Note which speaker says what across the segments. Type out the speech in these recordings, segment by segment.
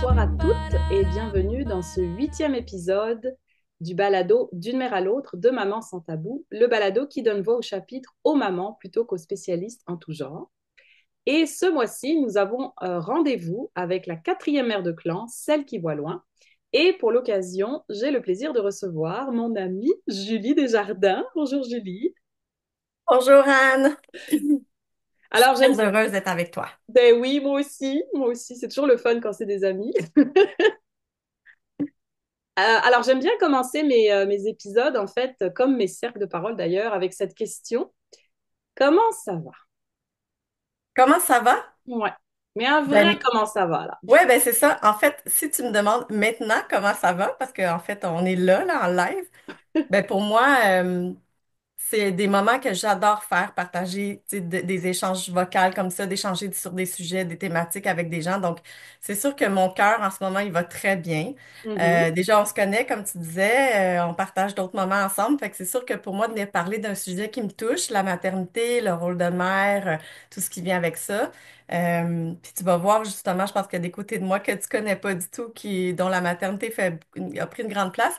Speaker 1: Bonsoir à toutes et bienvenue dans ce 8e épisode du balado D'une mère à l'autre de Maman sans tabou, le balado qui donne voix au chapitre aux mamans plutôt qu'aux spécialistes en tout genre. Et ce mois-ci, nous avons rendez-vous avec la quatrième mère de clan, celle qui voit loin. Et pour l'occasion, j'ai le plaisir de recevoir mon amie Julie Desjardins. Bonjour Julie.
Speaker 2: Bonjour Anne, je suis
Speaker 1: Alors j'aime,
Speaker 2: très heureuse d'être avec toi.
Speaker 1: ben oui, moi aussi, c'est toujours le fun quand c'est des amis. Alors, j'aime bien commencer mes épisodes, en fait, comme mes cercles de parole d'ailleurs, avec cette question. Comment ça va?
Speaker 2: Comment ça va?
Speaker 1: Ouais. Mais un vrai
Speaker 2: Ben,
Speaker 1: comment ça va, là.
Speaker 2: ouais, ben c'est ça. En fait, si tu me demandes maintenant comment ça va, parce qu'en fait, on est là, en live, ben pour moi, c'est des moments que j'adore faire, partager, tu sais, des échanges vocaux comme ça, d'échanger sur des sujets, des thématiques avec des gens. Donc, c'est sûr que mon cœur, en ce moment, il va très bien.
Speaker 1: Mhm.
Speaker 2: Déjà, on se connaît, comme tu disais, on partage d'autres moments ensemble. Fait que c'est sûr que pour moi, de venir parler d'un sujet qui me touche, la maternité, le rôle de mère, tout ce qui vient avec ça. Puis tu vas voir, justement, je pense qu'il y a des côtés de moi que tu connais pas du tout, dont la maternité a pris une grande place.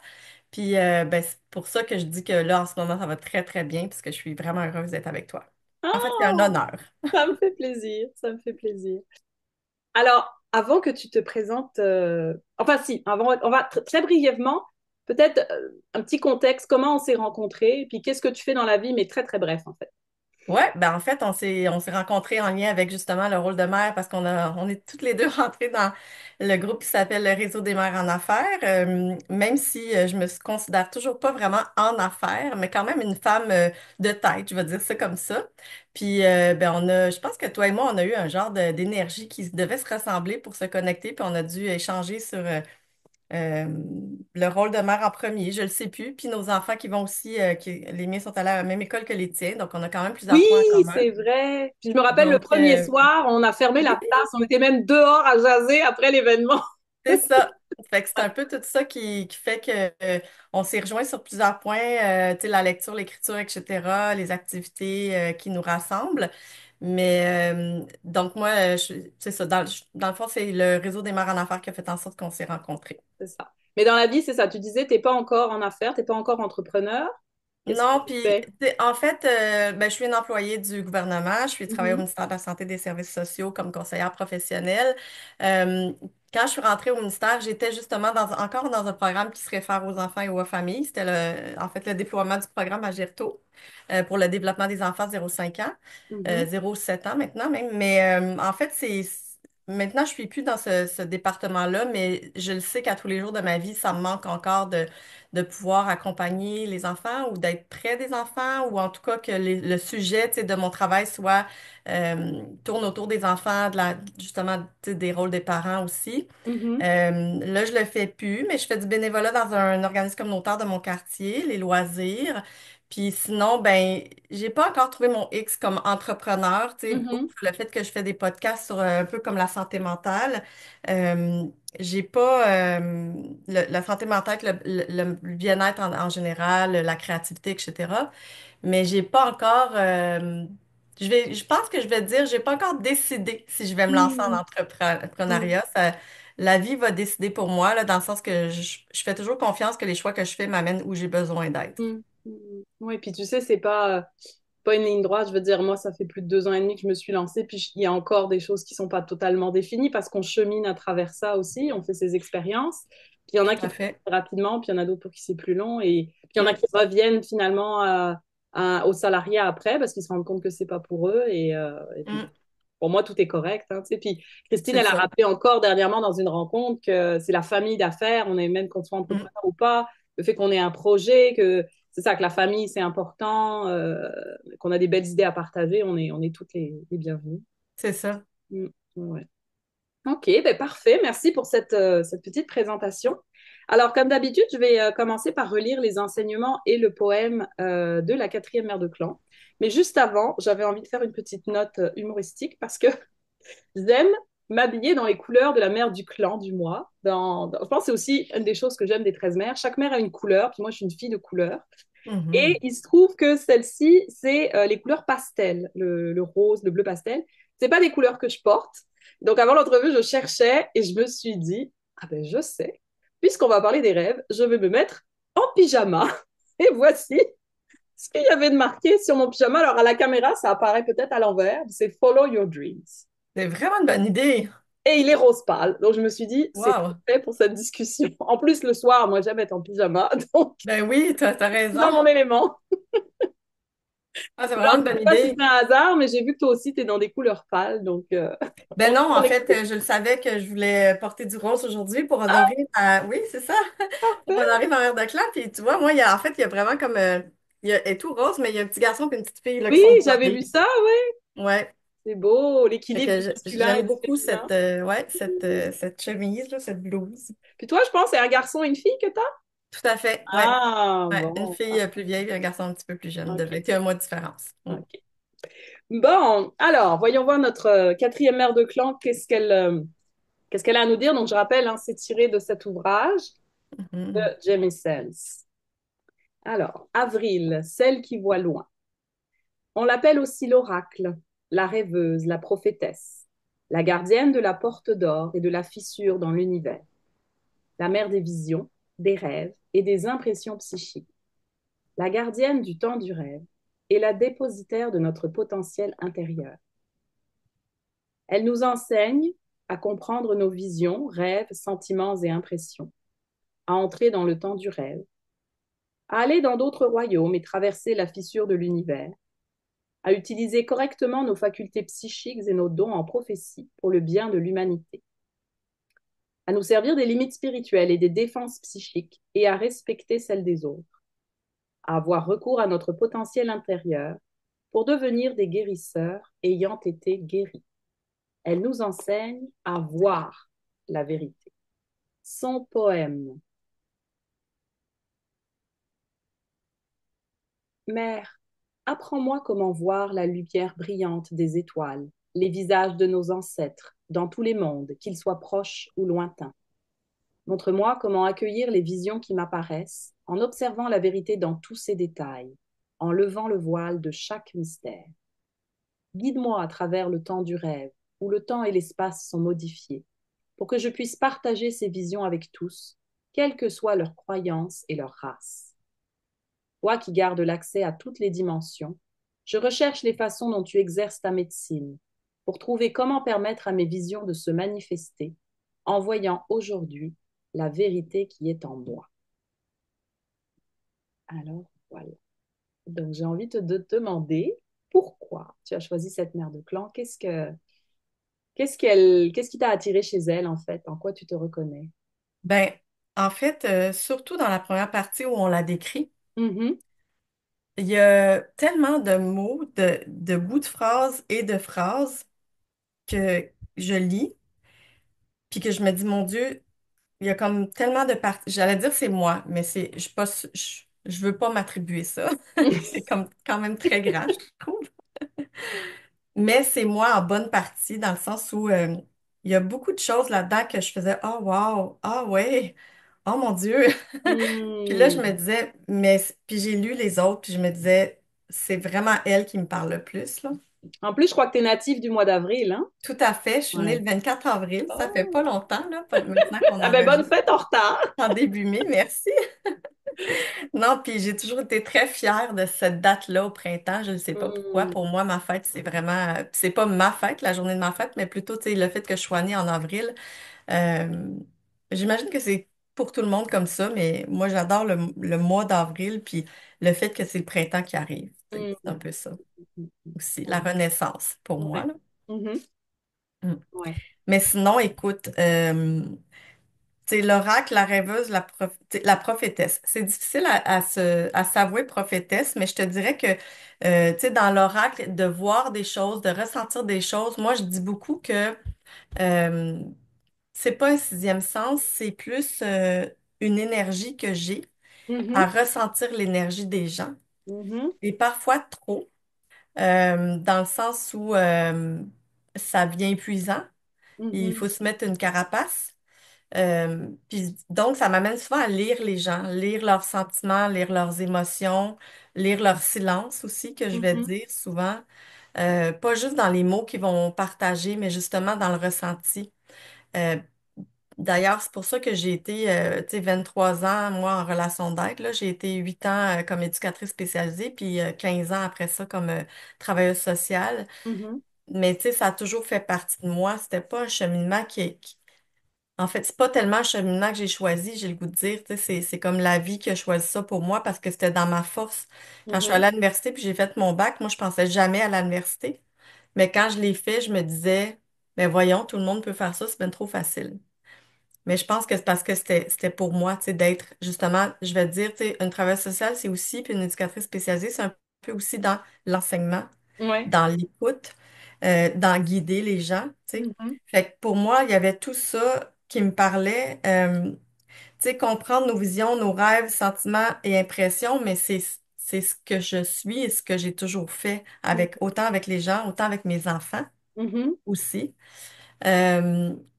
Speaker 2: Puis ben, c'est pour ça que je dis que là, en ce moment, ça va très, très bien, puisque je suis vraiment heureuse d'être avec toi. En fait, c'est un
Speaker 1: Ah,
Speaker 2: honneur.
Speaker 1: ça me fait plaisir, ça me fait plaisir. Alors, avant que tu te présentes, enfin si, avant, on va très brièvement, peut-être un petit contexte, comment on s'est rencontrés, et puis qu'est-ce que tu fais dans la vie, mais très très bref en fait.
Speaker 2: Ouais, ben en fait, on s'est rencontrés en lien avec justement le rôle de mère parce on est toutes les deux rentrées dans le groupe qui s'appelle le Réseau des mères en affaires. Même si je me considère toujours pas vraiment en affaires, mais quand même une femme de tête, je vais dire ça comme ça. Puis ben je pense que toi et moi, on a eu un genre d'énergie qui devait se ressembler pour se connecter, puis on a dû échanger sur euh, le rôle de mère en premier, je le sais plus. Puis nos enfants qui vont aussi, les miens sont allés à la même école que les tiens, donc on a quand même
Speaker 1: Oui,
Speaker 2: plusieurs points en commun.
Speaker 1: c'est vrai. Puis je me rappelle le
Speaker 2: Donc,
Speaker 1: premier soir, on a fermé la
Speaker 2: oui,
Speaker 1: place, on était même dehors à jaser après l'événement.
Speaker 2: c'est ça. Fait que c'est un peu tout ça qui fait que on s'est rejoint sur plusieurs points, tu sais, la lecture, l'écriture, etc., les activités qui nous rassemblent. Mais donc moi, c'est ça. Dans le fond, c'est le réseau des mères en affaires qui a fait en sorte qu'on s'est rencontrés.
Speaker 1: C'est ça. Mais dans la vie, c'est ça. Tu disais, t'es pas encore en affaires, t'es pas encore entrepreneur. Qu'est-ce que
Speaker 2: Non,
Speaker 1: tu
Speaker 2: puis
Speaker 1: fais?
Speaker 2: en fait, ben, je suis une employée du gouvernement. Je suis travaillée au
Speaker 1: Mhm,
Speaker 2: ministère de la Santé et des Services sociaux comme conseillère professionnelle. Euh, Quand je suis rentrée au ministère, j'étais justement encore dans un programme qui se réfère aux enfants et aux familles. C'était en fait le déploiement du programme Agirto pour le développement des enfants 0,5 ans,
Speaker 1: mhm,
Speaker 2: 0,7 ans maintenant même. Mais en fait, maintenant, je suis plus dans ce département-là, mais je le sais qu'à tous les jours de ma vie, ça me manque encore de pouvoir accompagner les enfants ou d'être près des enfants ou en tout cas que le sujet, tu sais, de mon travail tourne autour des enfants, justement, tu sais, des rôles des parents aussi.
Speaker 1: mhm,
Speaker 2: Là, je le fais plus, mais je fais du bénévolat dans un organisme communautaire de mon quartier, les loisirs. Puis sinon, ben, j'ai pas encore trouvé mon X comme entrepreneur, tu sais, outre
Speaker 1: mhm,
Speaker 2: le fait que je fais des podcasts sur un peu comme la santé mentale. Euh, j'ai pas la santé mentale, le bien-être en général, la créativité, etc. Mais j'ai pas encore. Je pense que je vais dire, j'ai pas encore décidé si je vais me lancer en
Speaker 1: mhm, mhm,
Speaker 2: entrepreneuriat. La vie va décider pour moi, là, dans le sens que je fais toujours confiance que les choix que je fais m'amènent où j'ai besoin d'être.
Speaker 1: mhm, mhm. Oui, puis tu sais, c'est pas une ligne droite. Je veux dire, moi, ça fait plus de 2 ans et demi que je me suis lancée, puis il y a encore des choses qui sont pas totalement définies parce qu'on chemine à travers ça aussi, on fait ses expériences. Puis il y en
Speaker 2: Tout
Speaker 1: a qui
Speaker 2: à
Speaker 1: prennent
Speaker 2: fait.
Speaker 1: rapidement, puis il y en a d'autres pour qui c'est plus long, et puis il y en a
Speaker 2: Mm,
Speaker 1: qui reviennent finalement au salariat après parce qu'ils se rendent compte que c'est pas pour eux, et puis
Speaker 2: mm,
Speaker 1: pour moi, tout est correct, hein, tu sais. Puis Christine,
Speaker 2: c'est
Speaker 1: elle a
Speaker 2: ça.
Speaker 1: rappelé encore dernièrement dans une rencontre que c'est la famille d'affaires, on est même qu'on soit
Speaker 2: Mm,
Speaker 1: entrepreneur ou pas, le fait qu'on ait un projet, que c'est ça, que la famille, c'est important, qu'on a des belles idées à partager, on est toutes les bienvenues.
Speaker 2: c'est ça.
Speaker 1: Mm, ouais. Ok, ben parfait. Merci pour cette petite présentation. Alors, comme d'habitude, je vais commencer par relire les enseignements et le poème de la quatrième mère de clan. Mais juste avant, j'avais envie de faire une petite note humoristique parce que j'aime m'habiller dans les couleurs de la mère du clan du mois. Je pense que c'est aussi une des choses que j'aime des 13 mères. Chaque mère a une couleur, puis moi, je suis une fille de couleur. Et
Speaker 2: Mhm.
Speaker 1: il se trouve que celle-ci, c'est les couleurs pastel, le rose, le bleu pastel. C'est pas des couleurs que je porte, Donc, avant l'entrevue, je cherchais et je me suis dit, ah ben, je sais, puisqu'on va parler des rêves, je vais me mettre en pyjama. Et voici ce qu'il y avait de marqué sur mon pyjama. Alors, à la caméra, ça apparaît peut-être à l'envers. C'est Follow Your Dreams.
Speaker 2: C'est vraiment une bonne idée.
Speaker 1: Et il est rose pâle. Donc, je me suis dit, c'est
Speaker 2: Wow.
Speaker 1: parfait pour cette discussion. En plus, le soir, moi, j'aime être en pyjama. Donc,
Speaker 2: Ben oui, t'as
Speaker 1: dans
Speaker 2: raison.
Speaker 1: mon élément.
Speaker 2: Ah, c'est vraiment
Speaker 1: Alors,
Speaker 2: une
Speaker 1: je ne
Speaker 2: bonne
Speaker 1: sais pas si
Speaker 2: idée.
Speaker 1: c'est un hasard, mais j'ai vu que toi aussi, tu es dans des couleurs pâles. Donc, on
Speaker 2: Ben
Speaker 1: est
Speaker 2: non,
Speaker 1: dans
Speaker 2: en
Speaker 1: les
Speaker 2: fait, je le savais que je voulais porter du rose aujourd'hui pour
Speaker 1: Ah,
Speaker 2: honorer ma... Oui, c'est ça, pour
Speaker 1: parfait.
Speaker 2: honorer ma mère de clan. Puis tu vois, moi, en fait, il y a vraiment comme... elle est tout rose, mais il y a un petit garçon et une petite fille là, qui
Speaker 1: Oui,
Speaker 2: sont
Speaker 1: j'avais vu
Speaker 2: mariés.
Speaker 1: ça, ouais.
Speaker 2: Ouais.
Speaker 1: C'est beau,
Speaker 2: Fait
Speaker 1: l'équilibre
Speaker 2: que
Speaker 1: du masculin
Speaker 2: j'aime
Speaker 1: et du
Speaker 2: beaucoup
Speaker 1: féminin.
Speaker 2: cette chemise, là, cette blouse.
Speaker 1: Puis toi, je pense, c'est un garçon et une fille que t'as?
Speaker 2: Tout à fait, ouais.
Speaker 1: Ah,
Speaker 2: Ouais, une
Speaker 1: bon.
Speaker 2: fille plus vieille et un garçon un petit peu plus jeune,
Speaker 1: Ok,
Speaker 2: avec un mois de différence. Mm.
Speaker 1: ok. Bon, alors, voyons voir notre quatrième mère de clan, qu'est-ce qu'elle a à nous dire. Donc, je rappelle, hein, c'est tiré de cet ouvrage de
Speaker 2: Mhm.
Speaker 1: Jamie Sells. Alors, Avril, celle qui voit loin. On l'appelle aussi l'oracle, la rêveuse, la prophétesse, la gardienne de la porte d'or et de la fissure dans l'univers, la mère des visions, des rêves et des impressions psychiques, la gardienne du temps du rêve et la dépositaire de notre potentiel intérieur. Elle nous enseigne à comprendre nos visions, rêves, sentiments et impressions, à entrer dans le temps du rêve, à aller dans d'autres royaumes et traverser la fissure de l'univers, à utiliser correctement nos facultés psychiques et nos dons en prophétie pour le bien de l'humanité, à nous servir des limites spirituelles et des défenses psychiques et à respecter celles des autres, à avoir recours à notre potentiel intérieur pour devenir des guérisseurs ayant été guéris. Elle nous enseigne à voir la vérité. Son poème. Mère, apprends-moi comment voir la lumière brillante des étoiles, les visages de nos ancêtres, dans tous les mondes, qu'ils soient proches ou lointains. Montre-moi comment accueillir les visions qui m'apparaissent, en observant la vérité dans tous ses détails, en levant le voile de chaque mystère. Guide-moi à travers le temps du rêve, où le temps et l'espace sont modifiés, pour que je puisse partager ces visions avec tous, quelles que soient leurs croyances et leur race. Toi qui gardes l'accès à toutes les dimensions, je recherche les façons dont tu exerces ta médecine pour trouver comment permettre à mes visions de se manifester en voyant aujourd'hui la vérité qui est en moi. Alors voilà. Donc j'ai envie de te demander pourquoi tu as choisi cette mère de clan. Qu'est-ce qui t'a attiré chez elle en fait? En quoi tu te reconnais?
Speaker 2: Ben, en fait, surtout dans la première partie où on la décrit,
Speaker 1: Mhm,
Speaker 2: il y a tellement de mots, de bouts de phrases et de phrases que je lis, puis que je me dis, mon Dieu, il y a comme tellement de parties. J'allais dire c'est moi, mais je suis pas, je veux pas m'attribuer ça. C'est comme quand même très grave, je trouve. Mais c'est moi en bonne partie, dans le sens où il y a beaucoup de choses là-dedans que je faisais, oh wow, ah ouais, oh mon Dieu. Puis là, je me
Speaker 1: mhm.
Speaker 2: disais, puis j'ai lu les autres, puis je me disais, c'est vraiment elle qui me parle le plus, là.
Speaker 1: En plus, je crois que tu es natif du mois d'avril, hein?
Speaker 2: Tout à fait, je suis née
Speaker 1: Ouais.
Speaker 2: le 24 avril, ça fait
Speaker 1: Oh.
Speaker 2: pas longtemps, là, maintenant qu'on
Speaker 1: Ah ben bonne
Speaker 2: enregistre
Speaker 1: fête en retard.
Speaker 2: en début mai, merci. Non, puis j'ai toujours été très fière de cette date-là au printemps. Je ne sais pas pourquoi.
Speaker 1: Hmm,
Speaker 2: Pour moi, ma fête, c'est vraiment, c'est pas ma fête, la journée de ma fête, mais plutôt, tu sais, le fait que je sois née en avril. Euh, J'imagine que c'est pour tout le monde comme ça, mais moi, j'adore le mois d'avril, puis le fait que c'est le printemps qui arrive. Tu sais, c'est un
Speaker 1: hmm,
Speaker 2: peu ça
Speaker 1: hmm,
Speaker 2: aussi, la
Speaker 1: ouais.
Speaker 2: renaissance pour moi,
Speaker 1: Ouais.
Speaker 2: là.
Speaker 1: Mhm,
Speaker 2: Mm.
Speaker 1: ouais.
Speaker 2: Mais sinon, écoute, tu sais, l'oracle, la rêveuse, tu sais, la prophétesse. C'est difficile à s'avouer prophétesse, mais je te dirais que, tu sais, dans l'oracle, de voir des choses, de ressentir des choses, moi, je dis beaucoup que euh, c'est pas un sixième sens, c'est plus une énergie que j'ai à
Speaker 1: Mhm,
Speaker 2: ressentir l'énergie des gens.
Speaker 1: mhm,
Speaker 2: Et parfois trop, dans le sens où ça devient épuisant. Il
Speaker 1: mhm,
Speaker 2: faut se mettre une carapace. Puis donc, ça m'amène souvent à lire les gens, lire leurs sentiments, lire leurs émotions, lire leur silence aussi, que je vais
Speaker 1: mhm,
Speaker 2: dire souvent. pas juste dans les mots qu'ils vont partager, mais justement dans le ressenti. Euh, D'ailleurs, c'est pour ça que j'ai été, tu sais, 3 ans, moi, en relation d'aide, là. J'ai été 8 ans comme éducatrice spécialisée, puis 15 ans après ça comme travailleuse sociale.
Speaker 1: Mhm,
Speaker 2: Mais tu sais, ça a toujours fait partie de moi. C'était pas un cheminement en fait, c'est pas tellement un cheminement que j'ai choisi, j'ai le goût de dire. Tu sais, c'est comme la vie qui a choisi ça pour moi parce que c'était dans ma force. Quand je suis allée
Speaker 1: mhm,
Speaker 2: à l'université puis j'ai fait mon bac, moi, je pensais jamais à l'université. Mais quand je l'ai fait, je me disais, ben voyons, tout le monde peut faire ça, c'est bien trop facile. Mais je pense que c'est parce que c'était pour moi, tu sais, d'être justement, je vais te dire, tu sais, une travailleuse sociale, c'est aussi, puis une éducatrice spécialisée, c'est un peu aussi dans l'enseignement,
Speaker 1: ouais,
Speaker 2: dans l'écoute, dans guider les gens, tu sais.
Speaker 1: mhm,
Speaker 2: Fait que pour moi, il y avait tout ça qui me parlait, tu sais, comprendre nos visions, nos rêves, sentiments et impressions, mais c'est ce que je suis et ce que j'ai toujours fait avec autant avec les gens, autant avec mes enfants
Speaker 1: mhm,
Speaker 2: aussi.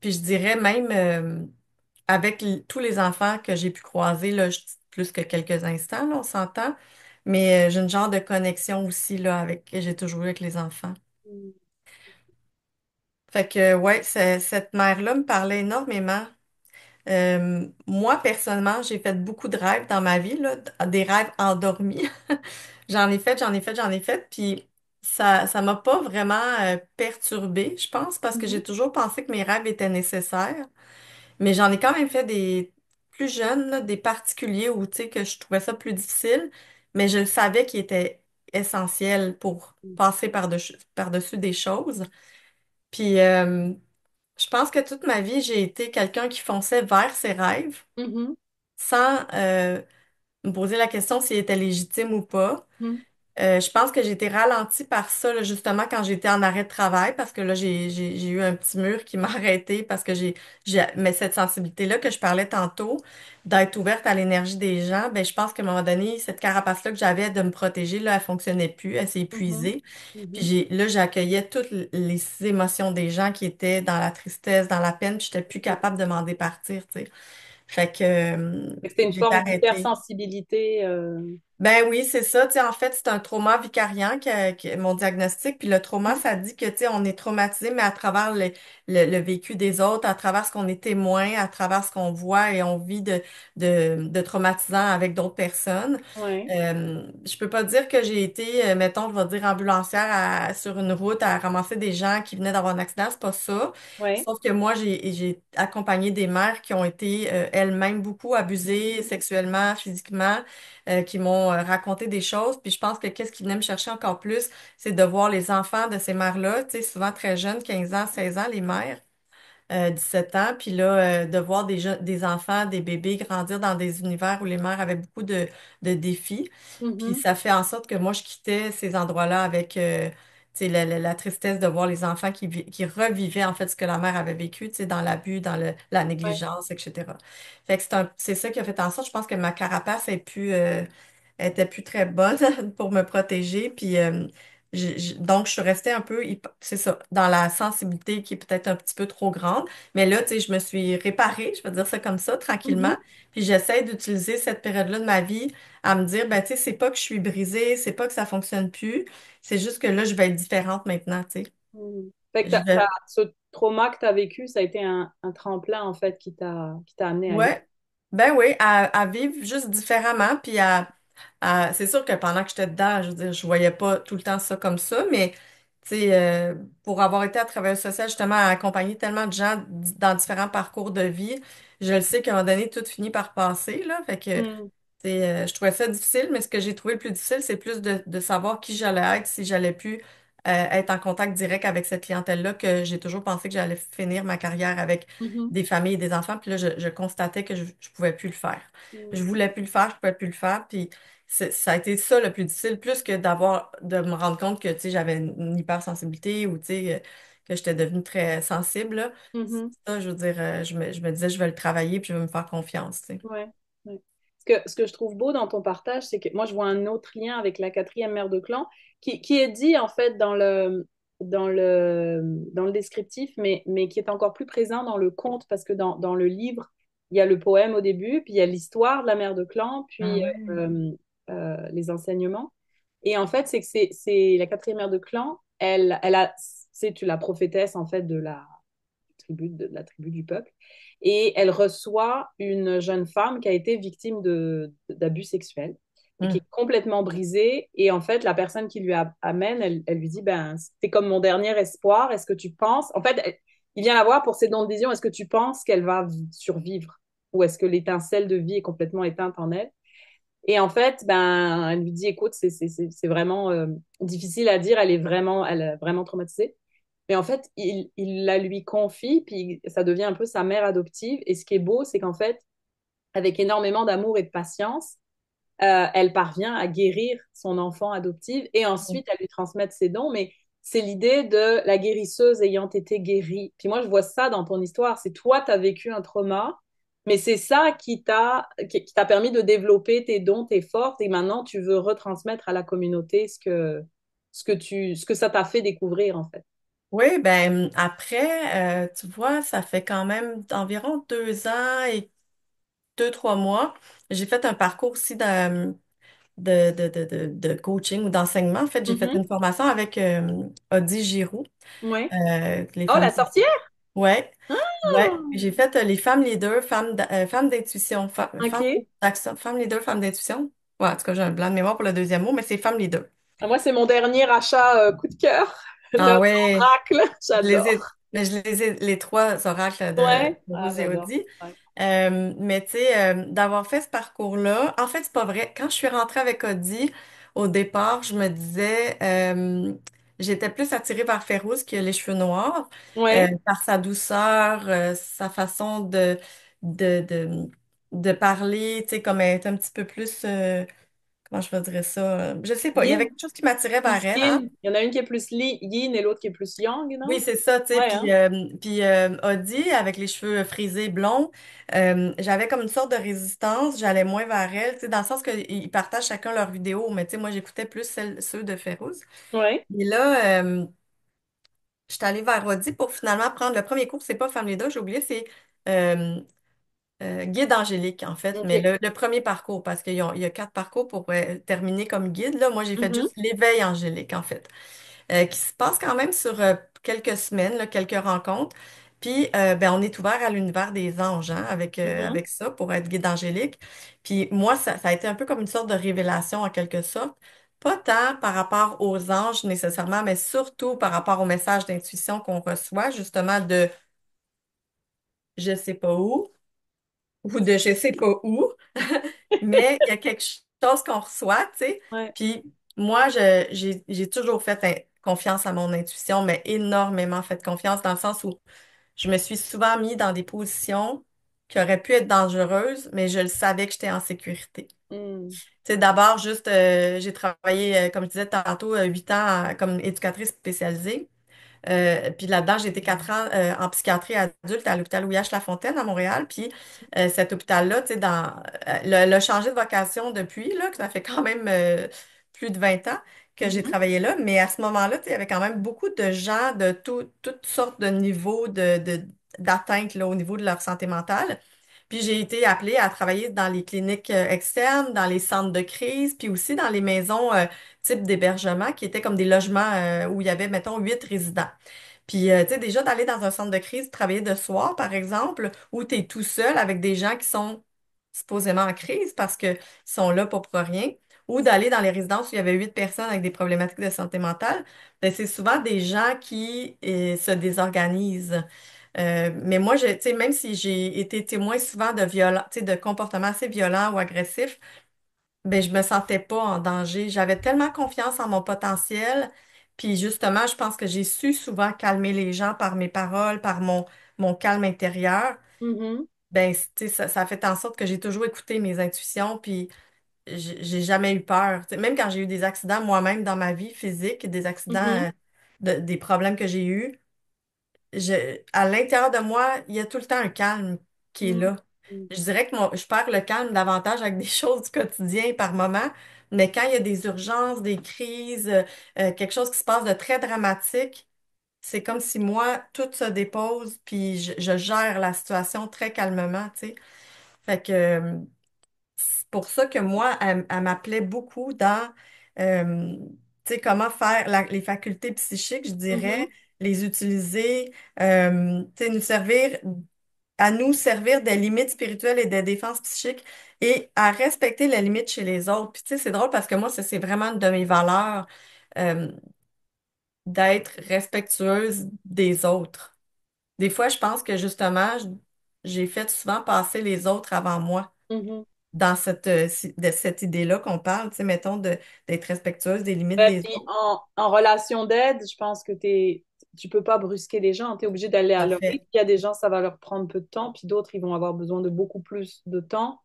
Speaker 2: Puis je dirais même avec tous les enfants que j'ai pu croiser, là, plus que quelques instants, là, on s'entend, mais j'ai une genre de connexion aussi là, que j'ai toujours eu avec les enfants.
Speaker 1: mhm,
Speaker 2: Fait que ouais, cette mère-là me parlait énormément. Moi, personnellement, j'ai fait beaucoup de rêves dans ma vie, là, des rêves endormis. J'en ai fait, j'en ai fait, j'en ai fait, puis ça m'a pas vraiment perturbée, je pense, parce que
Speaker 1: mhm,
Speaker 2: j'ai toujours pensé que mes rêves étaient nécessaires. Mais j'en ai quand même fait des plus jeunes, là, des particuliers où, tu sais, que je trouvais ça plus difficile, mais je savais qu'ils étaient essentiels pour passer par-dessus des choses. Puis, je pense que toute ma vie, j'ai été quelqu'un qui fonçait vers ses rêves
Speaker 1: mhm,
Speaker 2: sans me poser la question s'ils étaient légitimes ou pas.
Speaker 1: mhm,
Speaker 2: Je pense que j'ai été ralentie par ça, là, justement, quand j'étais en arrêt de travail, parce que là, j'ai eu un petit mur qui m'a arrêtée parce que mais cette sensibilité-là que je parlais tantôt, d'être ouverte à l'énergie des gens, ben, je pense qu'à un moment donné, cette carapace-là que j'avais de me protéger, là, elle fonctionnait plus, elle s'est
Speaker 1: mhm,
Speaker 2: épuisée. Puis
Speaker 1: mhm.
Speaker 2: là, j'accueillais toutes les émotions des gens qui étaient dans la tristesse, dans la peine, puis j'étais plus capable de m'en départir, tu sais. Fait que,
Speaker 1: C'était une
Speaker 2: j'ai
Speaker 1: forme
Speaker 2: arrêté.
Speaker 1: d'hypersensibilité.
Speaker 2: Ben oui, c'est ça. Tu sais, en fait, c'est un trauma vicariant mon diagnostic. Puis le trauma,
Speaker 1: Mhm,
Speaker 2: ça dit que, tu sais, on est traumatisé, mais à travers le vécu des autres, à travers ce qu'on est témoin, à travers ce qu'on voit et on vit de traumatisant avec d'autres personnes.
Speaker 1: ouais,
Speaker 2: Je peux pas dire que j'ai été, mettons, je vais dire ambulancière sur une route à ramasser des gens qui venaient d'avoir un accident. C'est pas ça.
Speaker 1: ouais.
Speaker 2: Sauf que moi, j'ai accompagné des mères qui ont été elles-mêmes beaucoup abusées sexuellement, physiquement qui m'ont raconté des choses. Puis je pense que qu'est-ce qui venait me chercher encore plus, c'est de voir les enfants de ces mères-là, tu sais, souvent très jeunes, 15 ans, 16 ans, les mères, 17 ans, puis là, de voir des enfants, des bébés grandir dans des univers où les mères avaient beaucoup de défis. Puis
Speaker 1: Mhm,
Speaker 2: ça fait en sorte que moi, je quittais ces endroits-là avec, tu sais, la tristesse de voir les enfants qui revivaient en fait ce que la mère avait vécu, tu sais, dans l'abus, dans la
Speaker 1: ouais.
Speaker 2: négligence, etc. Fait que c'est ça qui a fait en sorte, je pense que ma carapace est plus, elle était plus très bonne pour me protéger. Puis, donc, je suis restée un peu, c'est ça, dans la sensibilité qui est peut-être un petit peu trop grande. Mais là, tu sais, je me suis réparée, je vais dire ça comme ça, tranquillement.
Speaker 1: Mhm,
Speaker 2: Puis, j'essaie d'utiliser cette période-là de ma vie à me dire, ben, tu sais, c'est pas que je suis brisée, c'est pas que ça fonctionne plus. C'est juste que là, je vais être différente maintenant, tu sais.
Speaker 1: mhm. Fait que
Speaker 2: Je vais,
Speaker 1: ce trauma que tu as vécu, ça a été un tremplin, en fait, qui t'a amené ailleurs.
Speaker 2: ouais, ben oui, à vivre juste différemment, puis c'est sûr que pendant que j'étais dedans, je veux dire, je voyais pas tout le temps ça comme ça, mais tu sais, pour avoir été à travailleuse sociale, justement, à accompagner tellement de gens dans différents parcours de vie, je le sais qu'à un moment donné, tout finit par passer, là, fait que, tu
Speaker 1: Mhm,
Speaker 2: sais, je trouvais ça difficile, mais ce que j'ai trouvé le plus difficile, c'est plus de savoir qui j'allais être, si j'allais plus être en contact direct avec cette clientèle-là, que j'ai toujours pensé que j'allais finir ma carrière avec
Speaker 1: mhm,
Speaker 2: des familles et des enfants. Puis là, je constatais que je pouvais plus le faire. Je
Speaker 1: mhm,
Speaker 2: voulais plus le faire, je pouvais plus le faire. Puis ça a été ça le plus difficile, plus que de me rendre compte que, tu sais, j'avais une hypersensibilité ou, tu sais, que j'étais devenue très sensible, là.
Speaker 1: mhm.
Speaker 2: Ça, je veux dire, je me disais, je vais le travailler puis je vais me faire confiance, tu sais.
Speaker 1: Ouais, ouais. Ce que je trouve beau dans ton partage, c'est que moi, je vois un autre lien avec la quatrième mère de clan qui est dit, en fait, dans le descriptif, mais qui est encore plus présent dans le conte, parce que dans le livre, il y a le poème au début, puis il y a l'histoire de la mère de clan,
Speaker 2: Ah
Speaker 1: puis
Speaker 2: ouais.
Speaker 1: les enseignements. Et en fait, c'est que c'est la quatrième mère de clan. elle a, c'est tu la prophétesse en fait de la tribu du peuple, et elle reçoit une jeune femme qui a été victime d'abus sexuels et qui est
Speaker 2: Hum.
Speaker 1: complètement brisée. Et en fait, la personne qui amène, elle lui dit, ben, c'est comme mon dernier espoir. Est-ce que tu penses, en fait, il vient la voir pour ses dons de vision. Est-ce que tu penses qu'elle va survivre ou est-ce que l'étincelle de vie est complètement éteinte en elle? Et en fait, ben, elle lui dit, écoute, c'est vraiment difficile à dire. Elle est vraiment traumatisée. Mais en fait, il la lui confie, puis ça devient un peu sa mère adoptive. Et ce qui est beau, c'est qu'en fait, avec énormément d'amour et de patience, elle parvient à guérir son enfant adoptif et ensuite à lui transmettre ses dons. Mais c'est l'idée de la guérisseuse ayant été guérie. Puis moi, je vois ça dans ton histoire. C'est toi, tu as vécu un trauma, mais c'est ça qui t'a permis de développer tes dons, tes forces, et maintenant tu veux retransmettre à la communauté ce que ça t'a fait découvrir, en fait.
Speaker 2: Oui, ben après, tu vois, ça fait quand même environ 2 ans et 2, 3 mois. J'ai fait un parcours aussi de coaching ou d'enseignement. En fait, j'ai fait
Speaker 1: Mhm.
Speaker 2: une formation avec Audie Giroux,
Speaker 1: Ouais.
Speaker 2: les
Speaker 1: Oh,
Speaker 2: femmes.
Speaker 1: la sorcière?
Speaker 2: Ouais, ouais.
Speaker 1: Ah!
Speaker 2: Puis j'ai fait les femmes leaders, femmes d'intuition, femmes
Speaker 1: OK.
Speaker 2: d'action, femmes leaders, femmes d'intuition. Ouais, en tout cas, j'ai un blanc de mémoire pour le deuxième mot, mais c'est femmes leaders.
Speaker 1: Ah, moi, c'est mon dernier achat coup de cœur.
Speaker 2: Ah ouais,
Speaker 1: L'oracle. J'adore.
Speaker 2: mais je les ai, les trois oracles
Speaker 1: Ouais.
Speaker 2: de
Speaker 1: Ah,
Speaker 2: Rose et
Speaker 1: j'adore.
Speaker 2: Audie.
Speaker 1: Ouais.
Speaker 2: Mais tu sais, d'avoir fait ce parcours-là, en fait, c'est pas vrai. Quand je suis rentrée avec Audie, au départ, je me disais, j'étais plus attirée vers Férouz qui a les cheveux noirs,
Speaker 1: Ouais.
Speaker 2: par sa douceur, sa façon de, de, de parler, tu sais, comme elle est un petit peu plus, comment je veux dire ça? Je sais pas, il y avait
Speaker 1: Yin,
Speaker 2: quelque chose qui m'attirait vers
Speaker 1: plus
Speaker 2: elle, hein?
Speaker 1: yin. Il y en a une qui est plus yin et l'autre qui est plus yang,
Speaker 2: Oui,
Speaker 1: non?
Speaker 2: c'est ça, tu sais.
Speaker 1: Ouais,
Speaker 2: Puis,
Speaker 1: hein?
Speaker 2: Audie, avec les cheveux frisés blonds, j'avais comme une sorte de résistance. J'allais moins vers elle, tu sais, dans le sens qu'ils partagent chacun leurs vidéos. Mais tu sais, moi, j'écoutais plus ceux de Férouz.
Speaker 1: Ouais.
Speaker 2: Et là, je suis allée vers Audie pour finalement prendre le premier cours. C'est pas Femme Leader, j'ai oublié, c'est euh, Guide angélique, en fait. Mais
Speaker 1: OK.
Speaker 2: le premier parcours, parce il y a 4 parcours pour terminer comme guide. Là, moi, j'ai fait
Speaker 1: Mhm.
Speaker 2: juste l'éveil angélique, en fait, qui se passe quand même sur quelques semaines, là, quelques rencontres. Puis, ben, on est ouvert à l'univers des anges, hein,
Speaker 1: Mhm.
Speaker 2: avec ça, pour être guide angélique. Puis, moi, ça a été un peu comme une sorte de révélation, en quelque sorte. Pas tant par rapport aux anges nécessairement, mais surtout par rapport au message d'intuition qu'on reçoit, justement, de je sais pas où ou de je sais pas où. Mais il y a quelque chose qu'on reçoit, tu sais.
Speaker 1: Ouais.
Speaker 2: Puis moi, j'ai toujours fait confiance à mon intuition, mais énormément fait confiance dans le sens où je me suis souvent mis dans des positions qui auraient pu être dangereuses, mais je le savais que j'étais en sécurité.
Speaker 1: Mm.
Speaker 2: Tu sais, d'abord, juste, j'ai travaillé, comme je disais tantôt, 8 ans comme éducatrice spécialisée. Puis là-dedans, j'ai été 4 ans en psychiatrie adulte à l'hôpital Louis-H. Lafontaine à Montréal. Puis cet hôpital-là, tu sais, le changé de vocation depuis, là, que ça fait quand même plus de 20 ans que j'ai
Speaker 1: Mhm.
Speaker 2: travaillé là. Mais à ce moment-là, tu sais, il y avait quand même beaucoup de gens de toutes sortes de niveaux d'atteinte là, au niveau de leur santé mentale. Puis j'ai été appelée à travailler dans les cliniques externes, dans les centres de crise, puis aussi dans les maisons type d'hébergement qui étaient comme des logements où il y avait, mettons, 8 résidents. Puis, tu sais, déjà d'aller dans un centre de crise, travailler de soir, par exemple, où tu es tout seul avec des gens qui sont supposément en crise parce qu'ils sont là pour rien, ou d'aller dans les résidences où il y avait 8 personnes avec des problématiques de santé mentale, ben, c'est souvent des gens qui se désorganisent. Mais moi, tu sais, même si j'ai été témoin souvent tu sais, de comportements assez violents ou agressifs, ben, je me sentais pas en danger. J'avais tellement confiance en mon potentiel. Puis justement, je pense que j'ai su souvent calmer les gens par mes paroles, par mon calme intérieur.
Speaker 1: Mhm.
Speaker 2: Ben, tu sais, ça a fait en sorte que j'ai toujours écouté mes intuitions, puis j'ai jamais eu peur. Tu sais, même quand j'ai eu des accidents moi-même dans ma vie physique, des accidents,
Speaker 1: Mhm.
Speaker 2: des problèmes que j'ai eus, à l'intérieur de moi, il y a tout le temps un calme qui est là.
Speaker 1: Mhm.
Speaker 2: Je dirais que je perds le calme davantage avec des choses du quotidien par moment, mais quand il y a des urgences, des crises, quelque chose qui se passe de très dramatique, c'est comme si moi, tout se dépose, puis je gère la situation très calmement, tu sais. Fait que c'est pour ça que moi, elle m'appelait beaucoup dans tu sais, comment faire les facultés psychiques, je dirais,
Speaker 1: Mhm,
Speaker 2: les utiliser, tu sais, nous servir des limites spirituelles et des défenses psychiques et à respecter les limites chez les autres. Puis, tu sais, c'est drôle parce que moi, ça, c'est vraiment une de mes valeurs, euh, d'être respectueuse des autres. Des fois, je pense que justement, j'ai fait souvent passer les autres avant moi
Speaker 1: mhm.
Speaker 2: dans de cette idée-là qu'on parle, tu sais, mettons, d'être respectueuse des limites
Speaker 1: Ouais,
Speaker 2: des
Speaker 1: puis
Speaker 2: autres.
Speaker 1: en relation d'aide, je pense que tu peux pas brusquer les gens, tu es obligé d'aller à
Speaker 2: Tout à
Speaker 1: leur
Speaker 2: fait.
Speaker 1: rythme. Il y a des gens, ça va leur prendre peu de temps, puis d'autres, ils vont avoir besoin de beaucoup plus de temps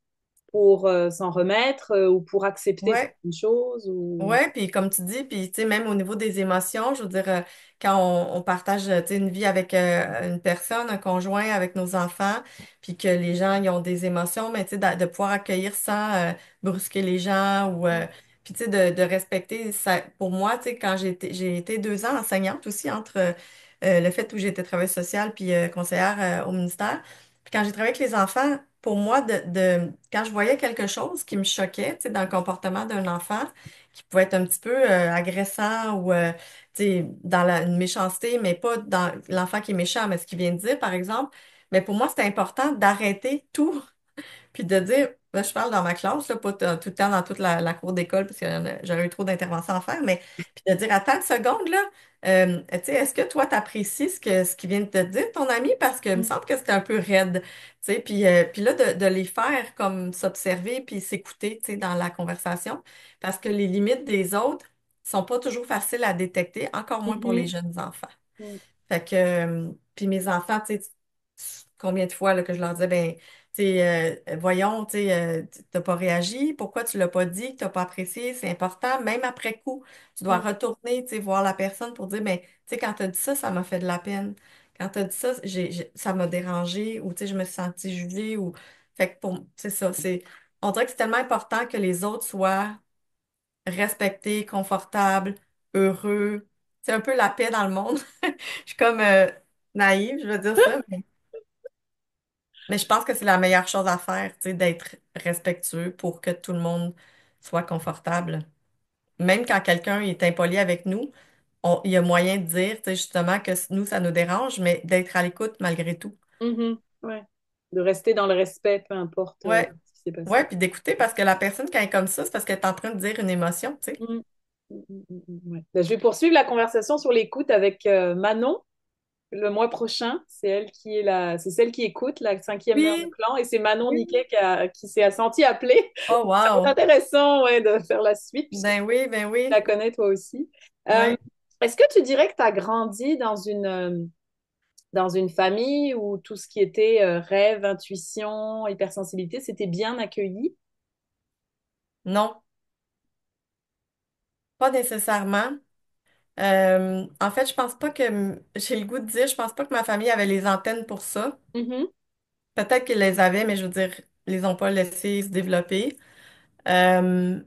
Speaker 1: pour s'en remettre ou pour accepter
Speaker 2: Ouais.
Speaker 1: certaines choses. Ou...
Speaker 2: Ouais, puis comme tu dis, puis tu sais, même au niveau des émotions, je veux dire, quand on partage, tu sais, une vie avec une personne, un conjoint, avec nos enfants, puis que les gens, ils ont des émotions, mais tu sais, de pouvoir accueillir sans brusquer les gens ou, puis tu sais, de respecter ça. Pour moi, tu sais, quand j'ai été 2 ans enseignante aussi entre le fait où j'ai été travailleuse sociale puis conseillère au ministère, puis quand j'ai travaillé avec les enfants, pour moi, quand je voyais quelque chose qui me choquait, tu sais, dans le comportement d'un enfant, qui pouvait être un petit peu agressant ou tu sais, dans une méchanceté, mais pas dans l'enfant qui est méchant, mais ce qu'il vient de dire, par exemple. Mais pour moi, c'était important d'arrêter tout puis de dire, là, je parle dans ma classe, là, pas tout le temps dans toute la cour d'école, parce que j'aurais eu trop d'interventions à faire, mais puis de dire, attends une seconde, là, tu sais, est-ce que toi, t'apprécies ce qu'il vient de te dire, ton ami? Parce que il me semble que c'était un peu raide, tu sais, puis là, de les faire comme s'observer puis s'écouter, tu sais, dans la conversation, parce que les limites des autres sont pas toujours faciles à détecter, encore moins pour les
Speaker 1: Mhm.
Speaker 2: jeunes enfants.
Speaker 1: Mhm.
Speaker 2: Fait que, puis mes enfants, tu sais, combien de fois là, que je leur disais, ben, tu sais, voyons, tu sais, t'as pas réagi, pourquoi tu l'as pas dit, que t'as pas apprécié, c'est important, même après coup, tu dois
Speaker 1: Mhm.
Speaker 2: retourner, tu sais, voir la personne pour dire, ben, tu sais, quand t'as dit ça, ça m'a fait de la peine. Quand t'as dit ça, ça m'a dérangé, ou tu sais, je me suis sentie jugée, ou, fait que c'est ça, on dirait que c'est tellement important que les autres soient respectés, confortables, heureux, c'est un peu la paix dans le monde. Je suis comme naïve, je veux dire ça, mais je pense que c'est la meilleure chose à faire, tu sais, d'être respectueux pour que tout le monde soit confortable. Même quand quelqu'un est impoli avec nous, il y a moyen de dire, tu sais, justement, que nous, ça nous dérange, mais d'être à l'écoute malgré tout.
Speaker 1: Mhm. Ouais. De rester dans le respect, peu importe
Speaker 2: Ouais,
Speaker 1: ce qui s'est
Speaker 2: ouais,
Speaker 1: passé.
Speaker 2: puis d'écouter parce que la personne, quand elle est comme ça, c'est parce qu'elle est en train de dire une émotion, tu sais.
Speaker 1: Mhm. Ouais. Ben, je vais poursuivre la conversation sur l'écoute avec Manon le mois prochain. C'est celle qui écoute la cinquième mère de
Speaker 2: Oui,
Speaker 1: clan et c'est Manon
Speaker 2: oui.
Speaker 1: Niquet qui s'est sentie appelée.
Speaker 2: Oh,
Speaker 1: Ça va être
Speaker 2: wow.
Speaker 1: intéressant ouais, de faire la suite puisque
Speaker 2: Ben
Speaker 1: tu la
Speaker 2: oui.
Speaker 1: connais toi aussi. Euh,
Speaker 2: Ouais.
Speaker 1: Est-ce que tu dirais que tu as grandi dans une famille où tout ce qui était rêve, intuition, hypersensibilité, c'était bien accueilli?
Speaker 2: Non, pas nécessairement. En fait, je pense pas que, j'ai le goût de dire, je pense pas que ma famille avait les antennes pour ça.
Speaker 1: Mhm.
Speaker 2: Peut-être qu'ils les avaient, mais je veux dire, ils les ont pas laissés se développer. Euh,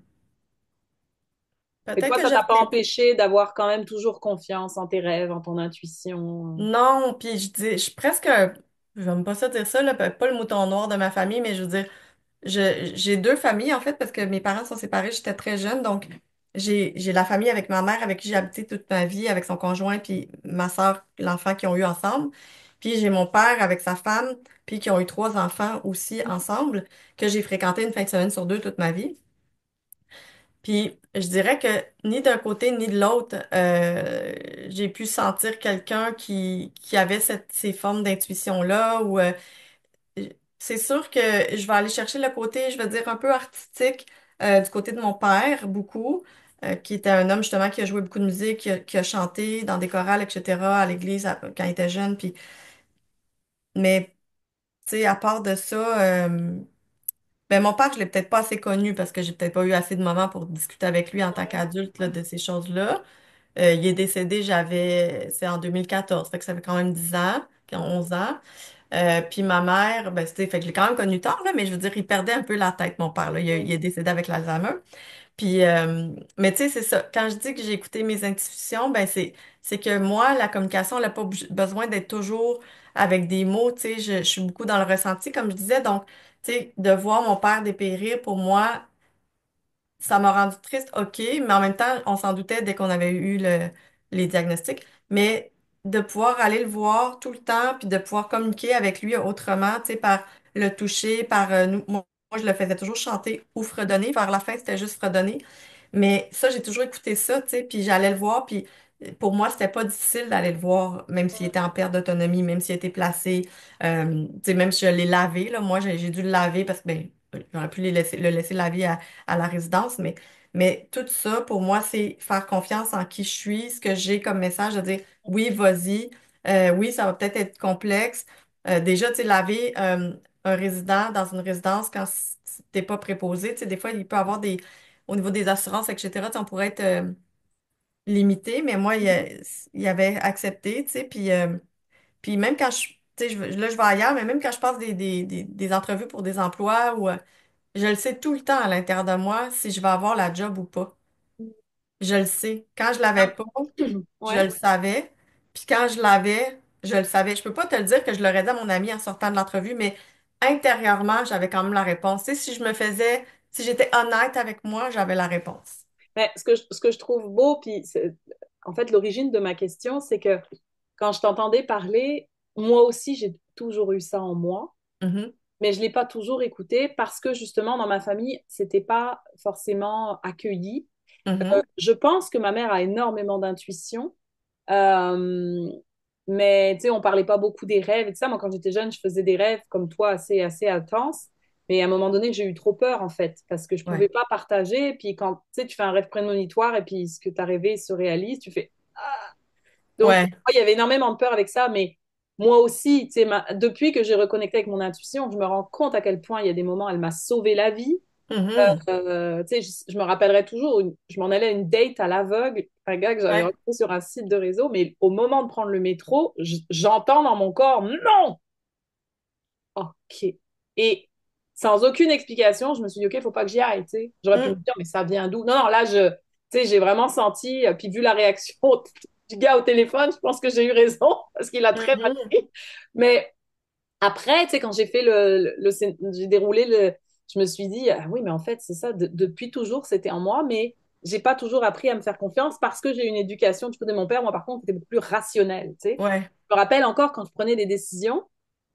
Speaker 1: Et
Speaker 2: peut-être
Speaker 1: toi,
Speaker 2: que
Speaker 1: ça
Speaker 2: je
Speaker 1: t'a pas
Speaker 2: reviens.
Speaker 1: empêché d'avoir quand même toujours confiance en tes rêves, en ton intuition?
Speaker 2: Non, puis je suis presque, j'aime pas ça dire ça, là, pas le mouton noir de ma famille, mais je veux dire, j'ai 2 familles en fait, parce que mes parents sont séparés, j'étais très jeune, donc j'ai la famille avec ma mère avec qui j'ai habité toute ma vie, avec son conjoint, puis ma soeur, l'enfant qu'ils ont eu ensemble. Puis j'ai mon père avec sa femme, puis qui ont eu 3 enfants aussi ensemble, que j'ai fréquenté une fin de semaine sur 2 toute ma vie. Puis je dirais que ni d'un côté ni de l'autre, j'ai pu sentir quelqu'un qui avait ces formes d'intuition-là. Ou c'est sûr que je vais aller chercher le côté, je vais dire, un peu artistique du côté de mon père, beaucoup, qui était un homme justement qui a joué beaucoup de musique, qui a chanté dans des chorales, etc., à l'église quand il était jeune. Puis, mais tu sais, à part de ça, ben, mon père, je l'ai peut-être pas assez connu parce que j'ai peut-être pas eu assez de moments pour discuter avec lui en tant qu'adulte là, de ces choses-là. Il est décédé, c'est en 2014, fait que ça fait quand même 10 ans, 11 ans. Puis ma mère, ben, fait que je l'ai quand même connu tard, là, mais je veux dire, il perdait un peu la tête, mon père, là. Il est décédé avec l'Alzheimer. Puis, mais tu sais, c'est ça. Quand je dis que j'ai écouté mes intuitions, ben, c'est que moi, la communication, elle n'a pas besoin d'être toujours avec des mots, tu sais. Je suis beaucoup dans le ressenti, comme je disais. Donc, tu sais, de voir mon père dépérir, pour moi, ça m'a rendu triste, ok, mais en même temps, on s'en doutait dès qu'on avait eu les diagnostics. Mais de pouvoir aller le voir tout le temps, puis de pouvoir communiquer avec lui autrement, tu sais, par le toucher, par moi, je le faisais toujours chanter ou fredonner. Vers la fin, c'était juste fredonner. Mais ça, j'ai toujours écouté ça, tu sais, puis j'allais le voir, puis pour moi, c'était pas difficile d'aller le voir, même s'il était en perte d'autonomie, même s'il était placé, tu sais, même si je l'ai lavé, là, moi, j'ai dû le laver parce que, ben, j'aurais pu le laisser laver à la résidence, mais tout ça, pour moi, c'est faire confiance en qui je suis, ce que j'ai comme message, de dire, oui, vas-y, oui, ça va peut-être être complexe. Déjà, tu sais, laver un résident dans une résidence quand t'es pas préposé, tu sais, des fois, il peut y avoir au niveau des assurances, etc., tu sais, on pourrait être limité, mais moi, il avait accepté, tu sais, puis même quand je, tu sais, là, je vais ailleurs, mais même quand je passe des entrevues pour des emplois, ou je le sais tout le temps à l'intérieur de moi si je vais avoir la job ou pas. Je le sais. Quand je l'avais pas, je
Speaker 1: Ouais.
Speaker 2: le savais. Puis quand je l'avais, je le savais. Je peux pas te le dire que je l'aurais dit à mon ami en sortant de l'entrevue, mais intérieurement, j'avais quand même la réponse. Tu sais, si j'étais honnête avec moi, j'avais la réponse.
Speaker 1: Mais ce que je trouve beau, puis en fait, l'origine de ma question, c'est que quand je t'entendais parler, moi aussi, j'ai toujours eu ça en moi,
Speaker 2: Mhm,
Speaker 1: mais je ne l'ai pas toujours écouté parce que justement, dans ma famille, c'était pas forcément accueilli.
Speaker 2: mhm,
Speaker 1: Je pense que ma mère a énormément d'intuition, euh, mais tu sais, on parlait pas beaucoup des rêves et tout ça. Moi, quand j'étais jeune, je faisais des rêves comme toi, assez intenses. Mais à un moment donné, j'ai eu trop peur, en fait, parce que je pouvais
Speaker 2: ouais,
Speaker 1: pas partager. Puis quand, tu sais, tu fais un rêve prémonitoire et puis ce que tu as rêvé se réalise, tu fais... Ah. Donc,
Speaker 2: ouais.
Speaker 1: il y avait énormément de peur avec ça, mais moi aussi, tu sais, depuis que j'ai reconnecté avec mon intuition, je me rends compte à quel point il y a des moments, elle m'a sauvé la vie.
Speaker 2: Mhm,
Speaker 1: Tu sais, je me rappellerai toujours, je m'en allais à une date à l'aveugle, un gars que j'avais
Speaker 2: ouais.
Speaker 1: rencontré sur un site de réseau, mais au moment de prendre le métro, j'entends dans mon corps, non! OK. Et sans aucune explication, je me suis dit, OK, il faut pas que j'y aille, tu sais. J'aurais pu me
Speaker 2: Mm,
Speaker 1: dire, mais ça vient d'où? Non, non, là, tu sais, j'ai vraiment senti, puis vu la réaction du gars au téléphone, je pense que j'ai eu raison, parce qu'il a très mal
Speaker 2: mhm,
Speaker 1: pris. Mais après, tu sais, quand j'ai fait j'ai déroulé je me suis dit, ah oui, mais en fait, c'est ça, depuis toujours, c'était en moi, mais j'ai pas toujours appris à me faire confiance parce que j'ai une éducation du côté de mon père, moi, par contre, qui était beaucoup plus rationnelle, tu sais.
Speaker 2: ouais,
Speaker 1: Je me rappelle encore quand je prenais des décisions,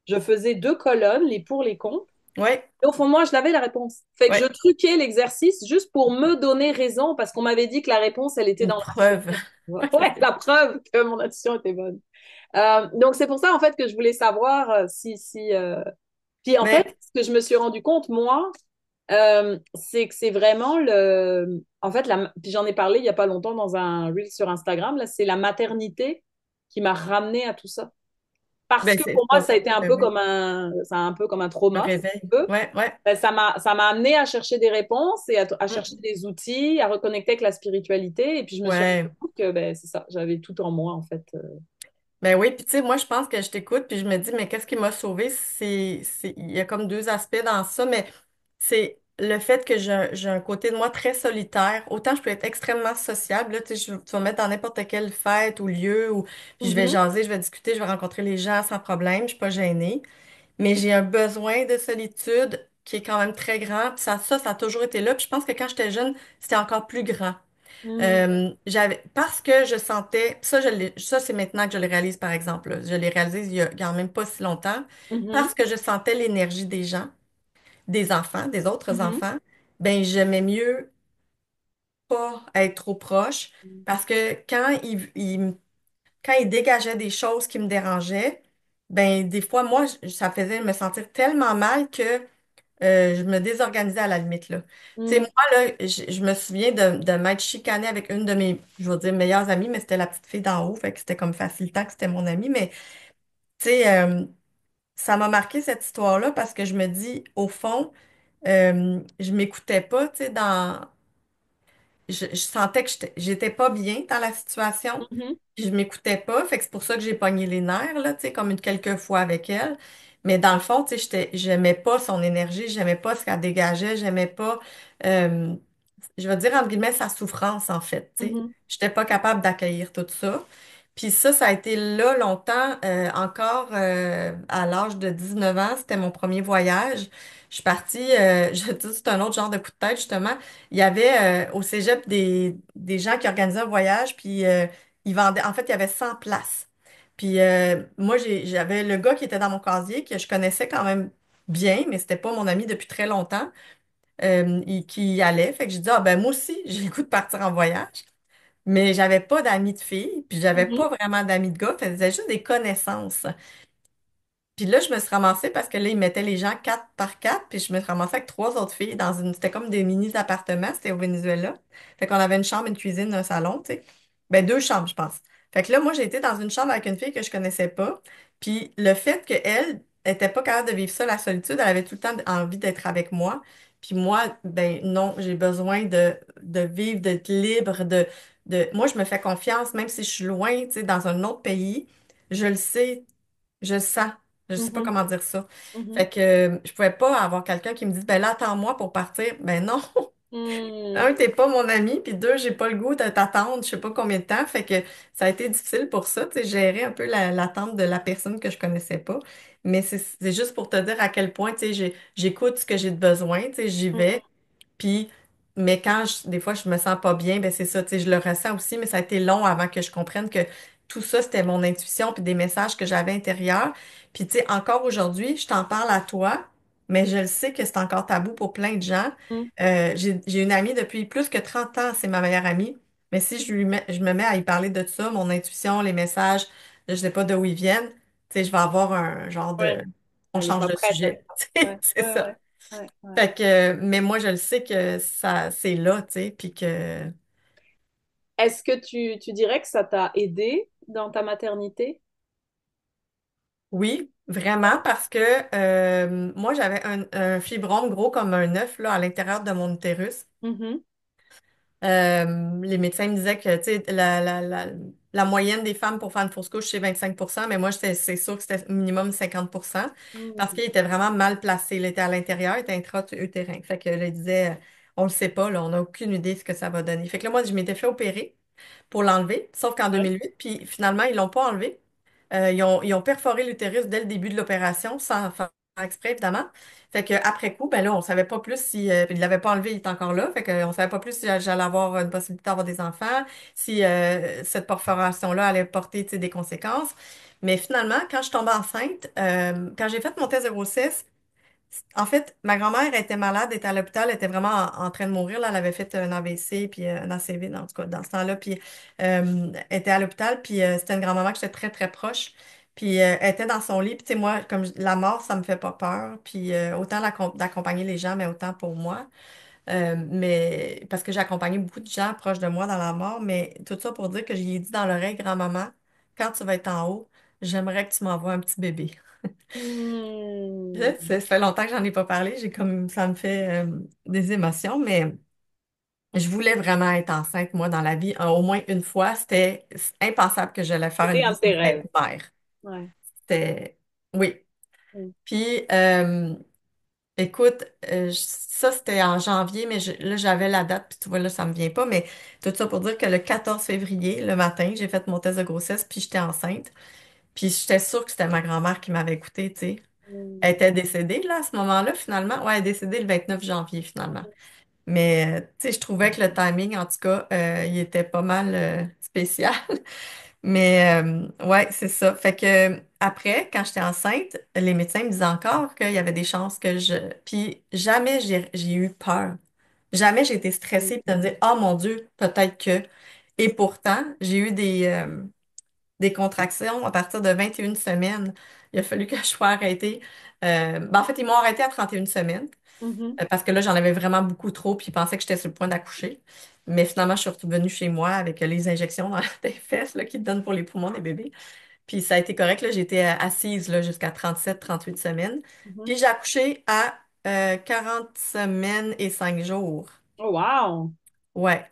Speaker 1: je faisais deux colonnes, les pour, les contre,
Speaker 2: ouais,
Speaker 1: et au fond de moi, je l'avais la réponse. Fait que je
Speaker 2: ouais.
Speaker 1: truquais l'exercice juste pour me donner raison parce qu'on m'avait dit que la réponse, elle était
Speaker 2: Une
Speaker 1: dans l'intuition.
Speaker 2: preuve.
Speaker 1: Ouais, la preuve que mon intuition était bonne. Donc, c'est pour ça, en fait, que je voulais savoir puis en fait,
Speaker 2: Mais,
Speaker 1: ce que je me suis rendu compte, moi, c'est que c'est vraiment En fait, puis j'en ai parlé il n'y a pas longtemps dans un reel sur Instagram, là, c'est la maternité qui m'a ramené à tout ça. Parce
Speaker 2: ben,
Speaker 1: que pour moi, ça a été un
Speaker 2: ben
Speaker 1: peu
Speaker 2: oui,
Speaker 1: un peu comme un
Speaker 2: un
Speaker 1: trauma, si tu
Speaker 2: réveil.
Speaker 1: veux.
Speaker 2: Ouais, ouais.
Speaker 1: Ben, ça m'a amené à chercher des réponses et à chercher
Speaker 2: Mm,
Speaker 1: des outils, à reconnecter avec la spiritualité. Et puis, je me suis
Speaker 2: ouais.
Speaker 1: rendu compte que ben, c'est ça, j'avais tout en moi, en fait.
Speaker 2: Ben oui, puis tu sais, moi, je pense que je t'écoute, puis je me dis, mais qu'est-ce qui m'a sauvée? Il y a comme deux aspects dans ça, mais c'est le fait que j'ai un côté de moi très solitaire. Autant je peux être extrêmement sociable, là, tu sais, tu vas me mettre dans n'importe quelle fête ou lieu, ou puis je vais
Speaker 1: Mhm,
Speaker 2: jaser, je vais discuter, je vais rencontrer les gens sans problème, je suis pas gênée. Mais j'ai un besoin de solitude qui est quand même très grand, puis ça a toujours été là. Puis je pense que quand j'étais jeune, c'était encore plus grand.
Speaker 1: mhm,
Speaker 2: Parce que je sentais, ça c'est maintenant que je le réalise par exemple, là. Je l'ai réalisé il y a quand même pas si longtemps,
Speaker 1: mhm,
Speaker 2: parce que je sentais l'énergie des gens, des enfants, des autres
Speaker 1: mhm,
Speaker 2: enfants, ben j'aimais mieux pas être trop proche, parce que quand ils dégageaient des choses qui me dérangeaient, ben des fois moi ça me faisait me sentir tellement mal que je me désorganisais à la limite, là. Tu sais,
Speaker 1: mhm,
Speaker 2: moi, là, je me souviens de m'être chicanée avec une de mes, je veux dire, meilleures amies, mais c'était la petite fille d'en haut, fait que c'était comme facilitant que c'était mon amie, mais tu sais, ça m'a marqué cette histoire-là parce que je me dis, au fond, je m'écoutais pas, tu sais, je sentais que j'étais pas bien dans la situation,
Speaker 1: mhm,
Speaker 2: puis je m'écoutais pas, fait que c'est pour ça que j'ai pogné les nerfs, là, tu sais, comme une quelques fois avec elle. Mais dans le fond, tu sais, j'aimais pas son énergie, j'aimais pas ce qu'elle dégageait, j'aimais pas, euh, je vais dire entre guillemets, sa souffrance, en fait, tu sais.
Speaker 1: mhm,
Speaker 2: J'étais pas capable d'accueillir tout ça. Puis ça a été là longtemps, encore à l'âge de 19 ans, c'était mon premier voyage. Je suis partie, je te dis, c'est un autre genre de coup de tête, justement. Il y avait au Cégep des gens qui organisaient un voyage, puis ils vendaient, en fait, il y avait 100 places. Puis moi, j'avais le gars qui était dans mon casier, que je connaissais quand même bien, mais c'était pas mon ami depuis très longtemps, qui y allait. Fait que j'ai dit, ah ben moi aussi, j'ai le goût de partir en voyage. Mais j'avais pas d'amis de filles, puis j'avais pas
Speaker 1: Mhm.
Speaker 2: vraiment d'amis de gars, fait que c'était juste des connaissances. Puis là, je me suis ramassée parce que là, ils mettaient les gens quatre par quatre, puis je me suis ramassée avec trois autres filles dans une. C'était comme des mini-appartements, c'était au Venezuela. Fait qu'on avait une chambre, une cuisine, un salon, tu sais. Ben, deux chambres, je pense. Fait que là, moi, j'ai été dans une chambre avec une fille que je connaissais pas. Puis le fait qu'elle était pas capable de vivre ça, la solitude, elle avait tout le temps envie d'être avec moi. Puis moi, ben non, j'ai besoin de vivre, d'être libre, Moi, je me fais confiance, même si je suis loin, tu sais, dans un autre pays. Je le sais, je le sens. Je sais pas
Speaker 1: Mhm.
Speaker 2: comment dire ça.
Speaker 1: Mhm.
Speaker 2: Fait que je pouvais pas avoir quelqu'un qui me dise, ben là, attends-moi pour partir. Ben non.
Speaker 1: Mhm.
Speaker 2: Un, t'es pas mon ami, puis deux, j'ai pas le goût de t'attendre, je sais pas combien de temps. Fait que ça a été difficile pour ça, tu sais, gérer un peu l'attente de la personne que je connaissais pas. Mais c'est juste pour te dire à quel point, tu sais, j'écoute ce que j'ai de besoin, tu sais, j'y
Speaker 1: Mhm.
Speaker 2: vais. Puis, mais quand des fois je me sens pas bien, ben c'est ça, tu sais, je le ressens aussi, mais ça a été long avant que je comprenne que tout ça, c'était mon intuition, puis des messages que j'avais intérieurs. Puis, tu sais, encore aujourd'hui, je t'en parle à toi, mais je le sais que c'est encore tabou pour plein de gens.
Speaker 1: Mhm.
Speaker 2: J'ai une amie depuis plus que 30 ans, c'est ma meilleure amie. Mais si je me mets à y parler de ça, mon intuition, les messages, je sais pas d'où ils viennent, tu sais, je vais avoir un genre
Speaker 1: Ouais.
Speaker 2: de... On
Speaker 1: Elle n'est
Speaker 2: change
Speaker 1: pas
Speaker 2: de
Speaker 1: prête à
Speaker 2: sujet.
Speaker 1: ça.
Speaker 2: Tu sais,
Speaker 1: Ouais,
Speaker 2: c'est
Speaker 1: ouais,
Speaker 2: ça.
Speaker 1: ouais. Ouais, ouais.
Speaker 2: Fait que, mais moi, je le sais que ça, c'est là, tu sais, puis que
Speaker 1: Est-ce que tu dirais que ça t'a aidé dans ta maternité?
Speaker 2: oui, vraiment, parce que moi, j'avais un fibrome gros comme un œuf, là, à l'intérieur de mon utérus.
Speaker 1: Mhm.
Speaker 2: Les médecins me disaient que, tu sais, la moyenne des femmes pour faire une fausse couche, c'est 25%, mais moi, c'est sûr que c'était minimum 50% parce
Speaker 1: Mhm.
Speaker 2: qu'il était vraiment mal placé. Il était à l'intérieur, il était intra-utérin. Fait que là, il disait, on le sait pas, là, on n'a aucune idée de ce que ça va donner. Fait que là, moi, je m'étais fait opérer pour l'enlever, sauf qu'en
Speaker 1: Ouais.
Speaker 2: 2008, puis finalement, ils l'ont pas enlevé. Ils ont perforé l'utérus dès le début de l'opération, sans faire exprès, évidemment. Fait que après coup, ben là, on savait pas plus si il l'avait pas enlevé, il est encore là. Fait que on savait pas plus si j'allais avoir une possibilité d'avoir des enfants, si cette perforation-là allait porter, tu sais, des conséquences. Mais finalement, quand je tombais enceinte, quand j'ai fait mon test de grossesse, en fait, ma grand-mère était malade, était à l'hôpital, elle était vraiment en train de mourir. Là, elle avait fait un AVC, puis un ACV, en tout cas, dans ce temps-là. Puis elle était à l'hôpital, puis c'était une grand-maman que j'étais très, très proche. Puis elle était dans son lit. Puis tu sais, moi, la mort, ça me fait pas peur. Puis autant d'accompagner les gens, mais autant pour moi. Mais parce que j'ai accompagné beaucoup de gens proches de moi dans la mort. Mais tout ça pour dire que j'y ai dit dans l'oreille, grand-maman, quand tu vas être en haut, j'aimerais que tu m'envoies un petit bébé. Là,
Speaker 1: Mhm.
Speaker 2: ça fait longtemps que j'en ai pas parlé. J'ai comme ça me fait des émotions, mais je voulais vraiment être enceinte, moi, dans la vie. Au moins une fois, c'était impensable que j'allais faire une
Speaker 1: C'était un
Speaker 2: vie
Speaker 1: de
Speaker 2: sans
Speaker 1: tes
Speaker 2: être
Speaker 1: rêves.
Speaker 2: mère.
Speaker 1: Ouais.
Speaker 2: C'était oui.
Speaker 1: Mhm.
Speaker 2: Puis écoute, ça c'était en janvier, mais là j'avais la date, puis tu vois là, ça me vient pas, mais tout ça pour dire que le 14 février, le matin, j'ai fait mon test de grossesse, puis j'étais enceinte. Puis j'étais sûre que c'était ma grand-mère qui m'avait écoutée, tu sais. Elle était décédée, là, à ce moment-là, finalement. Ouais, elle est décédée le 29 janvier, finalement. Mais, tu sais, je trouvais que le timing, en tout cas, il était pas mal spécial. Mais, ouais, c'est ça. Fait que, après, quand j'étais enceinte, les médecins me disaient encore qu'il y avait des chances que je... Puis, jamais j'ai eu peur. Jamais j'ai été stressée puis de me dire, oh mon Dieu, peut-être que... Et pourtant, j'ai eu des contractions à partir de 21 semaines. Il a fallu que je sois arrêtée. Ben, en fait, ils m'ont arrêtée à 31 semaines
Speaker 1: Mhm.
Speaker 2: parce que là, j'en avais vraiment beaucoup trop puis ils pensaient que j'étais sur le point d'accoucher. Mais finalement, je suis revenue chez moi avec les injections dans les fesses là, qu'ils te donnent pour les poumons des bébés. Puis ça a été correct. Là, j'étais assise là, jusqu'à 37, 38 semaines.
Speaker 1: Mhm.
Speaker 2: Puis j'ai accouché à 40 semaines et 5 jours.
Speaker 1: Oh, wow!
Speaker 2: Ouais.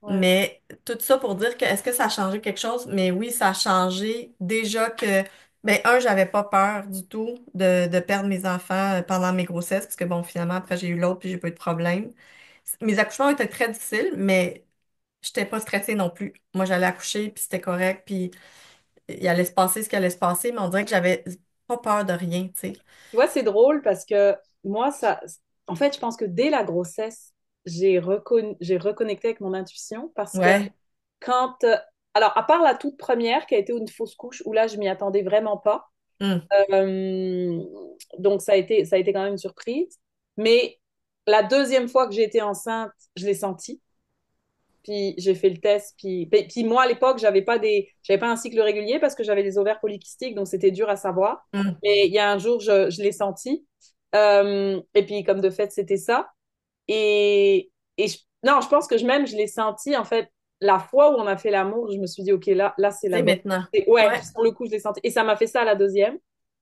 Speaker 1: Ouais.
Speaker 2: Mais tout ça pour dire que est-ce que ça a changé quelque chose? Mais oui, ça a changé. Déjà que, ben, j'avais pas peur du tout de perdre mes enfants pendant mes grossesses, parce que bon, finalement, après, j'ai eu l'autre, puis j'ai pas eu de problème. Mes accouchements étaient très difficiles, mais j'étais pas stressée non plus. Moi, j'allais accoucher, puis c'était correct, puis il allait se passer ce qu'il allait se passer, mais on dirait que j'avais pas peur de rien, tu sais.
Speaker 1: Tu vois, c'est drôle parce que moi, en fait, je pense que dès la grossesse, j'ai reconnecté avec mon intuition parce que
Speaker 2: Ouais.
Speaker 1: quand, alors, à part la toute première qui a été une fausse couche, où là, je m'y attendais vraiment pas.
Speaker 2: Hum,
Speaker 1: Euh, donc, ça a été quand même une surprise. Mais la deuxième fois que j'ai été enceinte, je l'ai senti. Puis j'ai fait le test. Puis moi, à l'époque, j'avais pas un cycle régulier parce que j'avais des ovaires polykystiques, donc c'était dur à savoir.
Speaker 2: hum,
Speaker 1: Mais il y a un jour, je l'ai senti. Et puis, comme de fait, c'était ça. Non, je pense que même je l'ai senti, en fait, la fois où on a fait l'amour, je me suis dit, OK, là, c'est la
Speaker 2: c'est
Speaker 1: bonne.
Speaker 2: maintenant.
Speaker 1: Ouais,
Speaker 2: Ouais.
Speaker 1: sur le coup, je l'ai senti. Et ça m'a fait ça à la deuxième.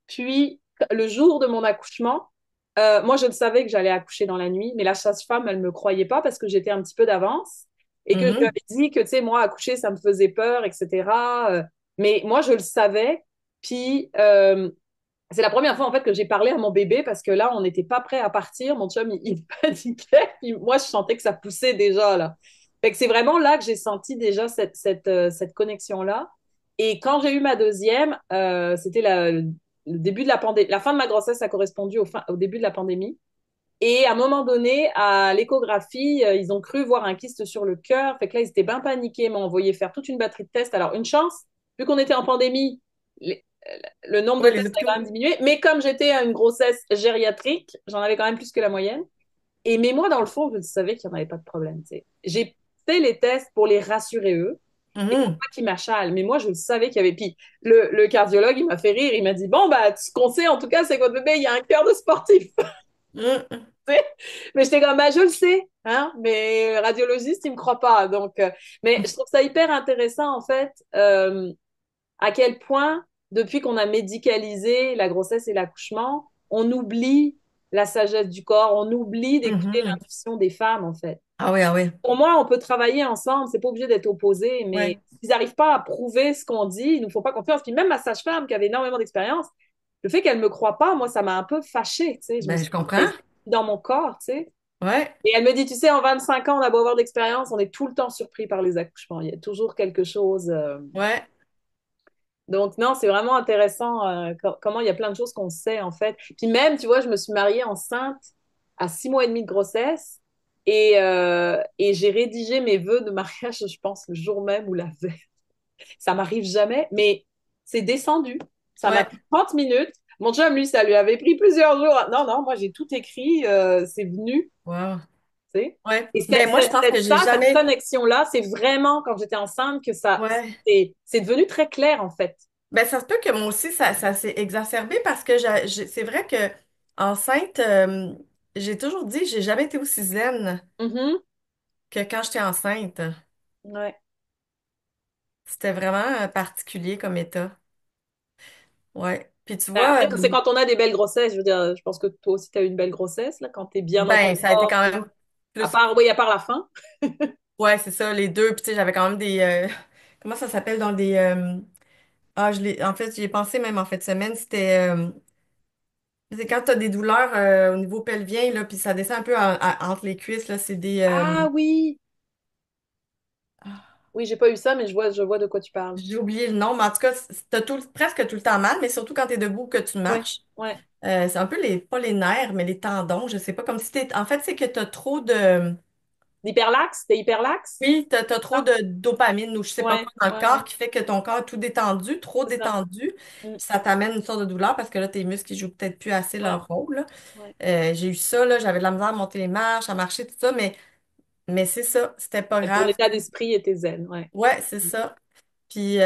Speaker 1: Puis, le jour de mon accouchement, moi, je le savais que j'allais accoucher dans la nuit, mais la sage-femme, elle me croyait pas parce que j'étais un petit peu d'avance et que je lui
Speaker 2: Mhm,
Speaker 1: avais dit que, tu sais, moi, accoucher, ça me faisait peur, etc. Mais moi, je le savais. Puis, c'est la première fois en fait que j'ai parlé à mon bébé parce que là, on n'était pas prêt à partir. Mon chum, il paniquait. Puis moi, je sentais que ça poussait déjà là. Fait que c'est vraiment là que j'ai senti déjà cette connexion-là. Et quand j'ai eu ma deuxième, c'était le début de la pandémie. La fin de ma grossesse a correspondu au début de la pandémie. Et à un moment donné, à l'échographie, ils ont cru voir un kyste sur le cœur. Fait que là, ils étaient bien paniqués, m'ont envoyé faire toute une batterie de tests. Alors, une chance, vu qu'on était en pandémie, le nombre de
Speaker 2: ouais, les
Speaker 1: tests a
Speaker 2: hôpitaux.
Speaker 1: quand même diminué. Mais comme j'étais à une grossesse gériatrique, j'en avais quand même plus que la moyenne. Mais moi, dans le fond, je savais qu'il n'y en avait pas de problème. T'sais. J'ai fait les tests pour les rassurer eux. Et pour
Speaker 2: Mhm,
Speaker 1: pas qu'ils m'achalent. Mais moi, je le savais qu'il y avait. Puis le cardiologue, il m'a fait rire. Il m'a dit, bon, bah, ce qu'on sait, en tout cas, c'est que votre bébé, il a un cœur de sportif.
Speaker 2: mhm,
Speaker 1: Mais j'étais comme, bah, je le sais, hein, mais radiologiste, il me croit pas. Donc, mais je trouve ça hyper intéressant, en fait, à quel point, depuis qu'on a médicalisé la grossesse et l'accouchement, on oublie la sagesse du corps, on oublie d'écouter
Speaker 2: mhm.
Speaker 1: l'intuition des femmes, en fait.
Speaker 2: Ah oui, ah oui.
Speaker 1: Pour moi, on peut travailler ensemble, c'est pas obligé d'être opposés, mais
Speaker 2: Ouais.
Speaker 1: s'ils n'arrivent pas à prouver ce qu'on dit, ils nous font pas confiance. Puis même ma sage-femme, qui avait énormément d'expérience, le fait qu'elle me croit pas, moi, ça m'a un peu fâchée, tu sais. Je me
Speaker 2: Ben,
Speaker 1: suis
Speaker 2: je
Speaker 1: dit,
Speaker 2: comprends.
Speaker 1: qu'est-ce qui est dans mon corps, tu sais.
Speaker 2: Ouais.
Speaker 1: Et elle me dit, tu sais, en 25 ans, on a beau avoir d'expérience, on est tout le temps surpris par les accouchements. Il y a toujours quelque chose.
Speaker 2: Ouais.
Speaker 1: Donc, non, c'est vraiment intéressant comment il y a plein de choses qu'on sait, en fait. Puis même, tu vois, je me suis mariée enceinte à 6 mois et demi de grossesse et j'ai rédigé mes vœux de mariage, je pense, le jour même ou la veille. Ça m'arrive jamais, mais c'est descendu. Ça m'a
Speaker 2: Ouais.
Speaker 1: pris 30 minutes. Mon chum, lui, ça lui avait pris plusieurs jours. Non, non, moi, j'ai tout écrit, c'est venu.
Speaker 2: Wow.
Speaker 1: sais.
Speaker 2: Ouais.
Speaker 1: Et
Speaker 2: Ben, moi, je pense que j'ai
Speaker 1: cette
Speaker 2: jamais.
Speaker 1: connexion-là, c'est vraiment quand j'étais enceinte que
Speaker 2: Ouais.
Speaker 1: c'est devenu très clair en fait.
Speaker 2: Ben, ça se peut que moi aussi, ça s'est exacerbé parce que c'est vrai que enceinte, j'ai toujours dit, j'ai jamais été aussi zen
Speaker 1: Mhm.
Speaker 2: que quand j'étais enceinte.
Speaker 1: Ouais.
Speaker 2: C'était vraiment particulier comme état. Ouais. Puis tu
Speaker 1: Ben,
Speaker 2: vois,
Speaker 1: après, c'est quand on a des belles grossesses. Je veux dire, je pense que toi aussi, tu as eu une belle grossesse, là, quand tu es bien dans ton
Speaker 2: ben, ça a été
Speaker 1: corps.
Speaker 2: quand même
Speaker 1: À
Speaker 2: plus.
Speaker 1: part, oui, à part la fin.
Speaker 2: Ouais, c'est ça, les deux. Puis tu sais, j'avais quand même des. Comment ça s'appelle dans des. Ah, en fait, j'y ai pensé même en fin de semaine. C'était. C'est quand t'as des douleurs au niveau pelvien, là, puis ça descend un peu entre les cuisses, là. C'est des.
Speaker 1: Ah oui, oui, j'ai pas eu ça, mais je vois de quoi tu parles.
Speaker 2: J'ai oublié le nom, mais en tout cas, t'as presque tout le temps mal, mais surtout quand t'es debout que tu
Speaker 1: Ouais,
Speaker 2: marches.
Speaker 1: ouais.
Speaker 2: C'est un peu pas les nerfs, mais les tendons, je sais pas, comme si en fait, c'est que t'as trop de.
Speaker 1: L'hyperlaxe, t'es hyperlaxe?
Speaker 2: Oui, t'as trop
Speaker 1: Ah,
Speaker 2: de dopamine ou je sais pas
Speaker 1: ouais,
Speaker 2: quoi dans le
Speaker 1: ouais,
Speaker 2: corps
Speaker 1: ouais,
Speaker 2: qui fait que ton corps est tout détendu, trop
Speaker 1: c'est ça.
Speaker 2: détendu,
Speaker 1: Mm,
Speaker 2: puis ça t'amène une sorte de douleur parce que là, tes muscles, ils jouent peut-être plus assez
Speaker 1: ouais,
Speaker 2: leur rôle, là.
Speaker 1: ouais.
Speaker 2: J'ai eu ça, là, j'avais de la misère à monter les marches, à marcher, tout ça, mais c'est ça, c'était pas
Speaker 1: Et ton
Speaker 2: grave.
Speaker 1: état d'esprit était zen, ouais.
Speaker 2: Ouais, c'est ça. Puis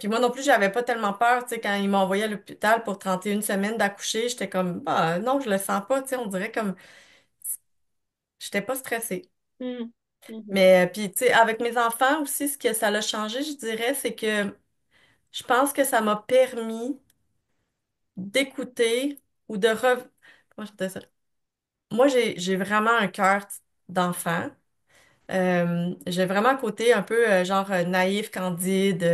Speaker 2: moi non plus, j'avais pas tellement peur, tu sais, quand ils m'ont envoyé à l'hôpital pour 31 semaines d'accoucher, j'étais comme, bah non, je le sens pas, tu sais, on dirait comme, j'étais pas stressée.
Speaker 1: Mm, mhm.
Speaker 2: Mais puis, tu sais, avec mes enfants aussi, ce que ça l'a changé, je dirais, c'est que je pense que ça m'a permis d'écouter ou de Comment je dis ça? Moi, j'ai vraiment un cœur d'enfant. J'ai vraiment un côté un peu genre naïf, candide,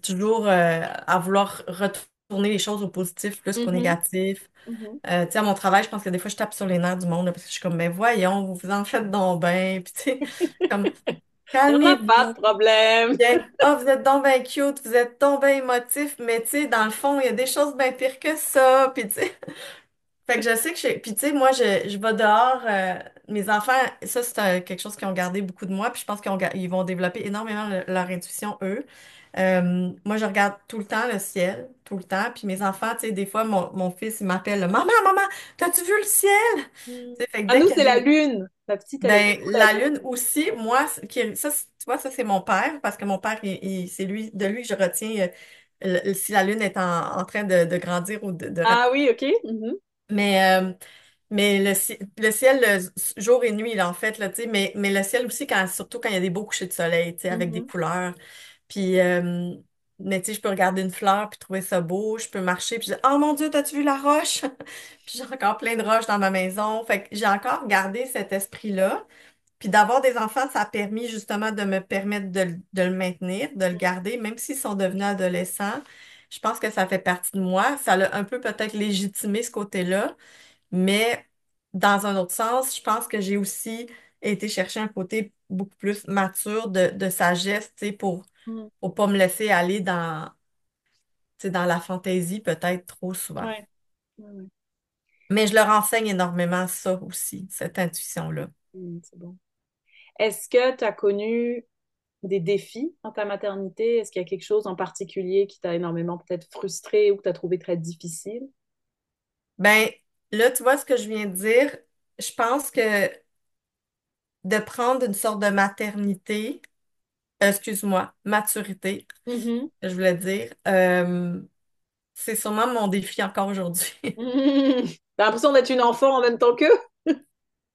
Speaker 2: toujours à vouloir retourner les choses au positif plus qu'au
Speaker 1: Mhm,
Speaker 2: négatif.
Speaker 1: mhm.
Speaker 2: Tu sais, à mon travail, je pense que des fois, je tape sur les nerfs du monde là, parce que je suis comme, mais voyons, vous vous en faites donc bien. Puis, tu sais, comme.
Speaker 1: Il n'y en a pas de
Speaker 2: calmez-vous.
Speaker 1: problème.
Speaker 2: Bien, oh, vous êtes donc bien cute, vous êtes donc bien émotif, mais tu sais, dans le fond, il y a des choses bien pires que ça. Puis tu sais, fait que je sais que puis tu sais, moi, je vais dehors, mes enfants, ça, c'est quelque chose qu'ils ont gardé beaucoup de moi, puis je pense ils vont développer énormément leur intuition, eux. Moi, je regarde tout le temps le ciel, tout le temps, puis mes enfants, tu sais, des fois, mon fils, il m'appelle, Maman, maman, t'as-tu vu le ciel?
Speaker 1: Hmm.
Speaker 2: Tu sais, fait que
Speaker 1: À
Speaker 2: dès
Speaker 1: nous,
Speaker 2: qu'il y a
Speaker 1: c'est la
Speaker 2: des
Speaker 1: lune. La petite, elle aime
Speaker 2: ben,
Speaker 1: beaucoup la
Speaker 2: la
Speaker 1: lune.
Speaker 2: lune aussi, moi, ça, tu vois, ça, c'est mon père, parce que mon père, c'est de lui que je retiens si la lune est en train de grandir ou
Speaker 1: Ah oui, ok. Mhm.
Speaker 2: mais, mais le ciel, jour et nuit, là, en fait, là, tu sais, mais le ciel aussi, surtout quand il y a des beaux couchers de soleil, tu sais, avec des
Speaker 1: Mhm.
Speaker 2: couleurs. Puis, mais tu sais, je peux regarder une fleur puis trouver ça beau. Je peux marcher puis dire, oh mon Dieu, t'as-tu vu la roche? Puis j'ai encore plein de roches dans ma maison. Fait que j'ai encore gardé cet esprit-là. Puis d'avoir des enfants, ça a permis justement de me permettre de le maintenir, de le garder, même s'ils sont devenus adolescents. Je pense que ça fait partie de moi. Ça l'a un peu peut-être légitimé ce côté-là, mais dans un autre sens, je pense que j'ai aussi été chercher un côté beaucoup plus mature de sagesse, tu sais,
Speaker 1: Mhm.
Speaker 2: pour pas me laisser aller tu sais, dans la fantaisie peut-être trop souvent.
Speaker 1: Ouais. Ouais, ouais.
Speaker 2: Mais je leur enseigne énormément ça aussi, cette intuition-là.
Speaker 1: C'est bon. Est-ce que tu as connu des défis dans ta maternité? Est-ce qu'il y a quelque chose en particulier qui t'a énormément peut-être frustré ou que tu as trouvé très difficile?
Speaker 2: Ben, là, tu vois ce que je viens de dire. Je pense que de prendre une sorte de maternité, excuse-moi, maturité,
Speaker 1: Mhm.
Speaker 2: je voulais dire, c'est sûrement mon défi encore aujourd'hui.
Speaker 1: Mhm. T'as l'impression d'être une enfant en même temps qu'eux?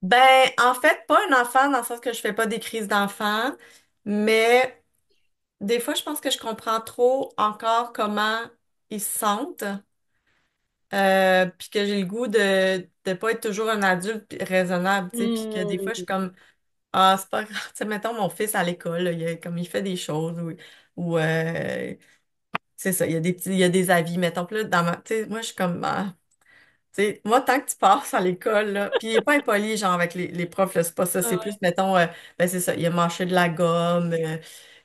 Speaker 2: Ben, en fait, pas un enfant dans le sens que je fais pas des crises d'enfant, mais des fois, je pense que je comprends trop encore comment ils se sentent, puis que j'ai le goût de pas être toujours un adulte raisonnable, tu sais, puis que des fois, je suis
Speaker 1: Mhm.
Speaker 2: comme ah, c'est pas grave. Tu sais, mettons mon fils à l'école, là, comme il fait des choses ou c'est ça, il y a des avis, mettons. Puis là, tu sais, moi, je suis comme, ah, tu sais, moi, tant que tu passes à l'école, là, puis il est pas impoli, genre, avec les profs, là, c'est pas ça,
Speaker 1: Ah
Speaker 2: c'est
Speaker 1: ouais.
Speaker 2: plus, mettons, ben c'est ça, il a mâché de la gomme,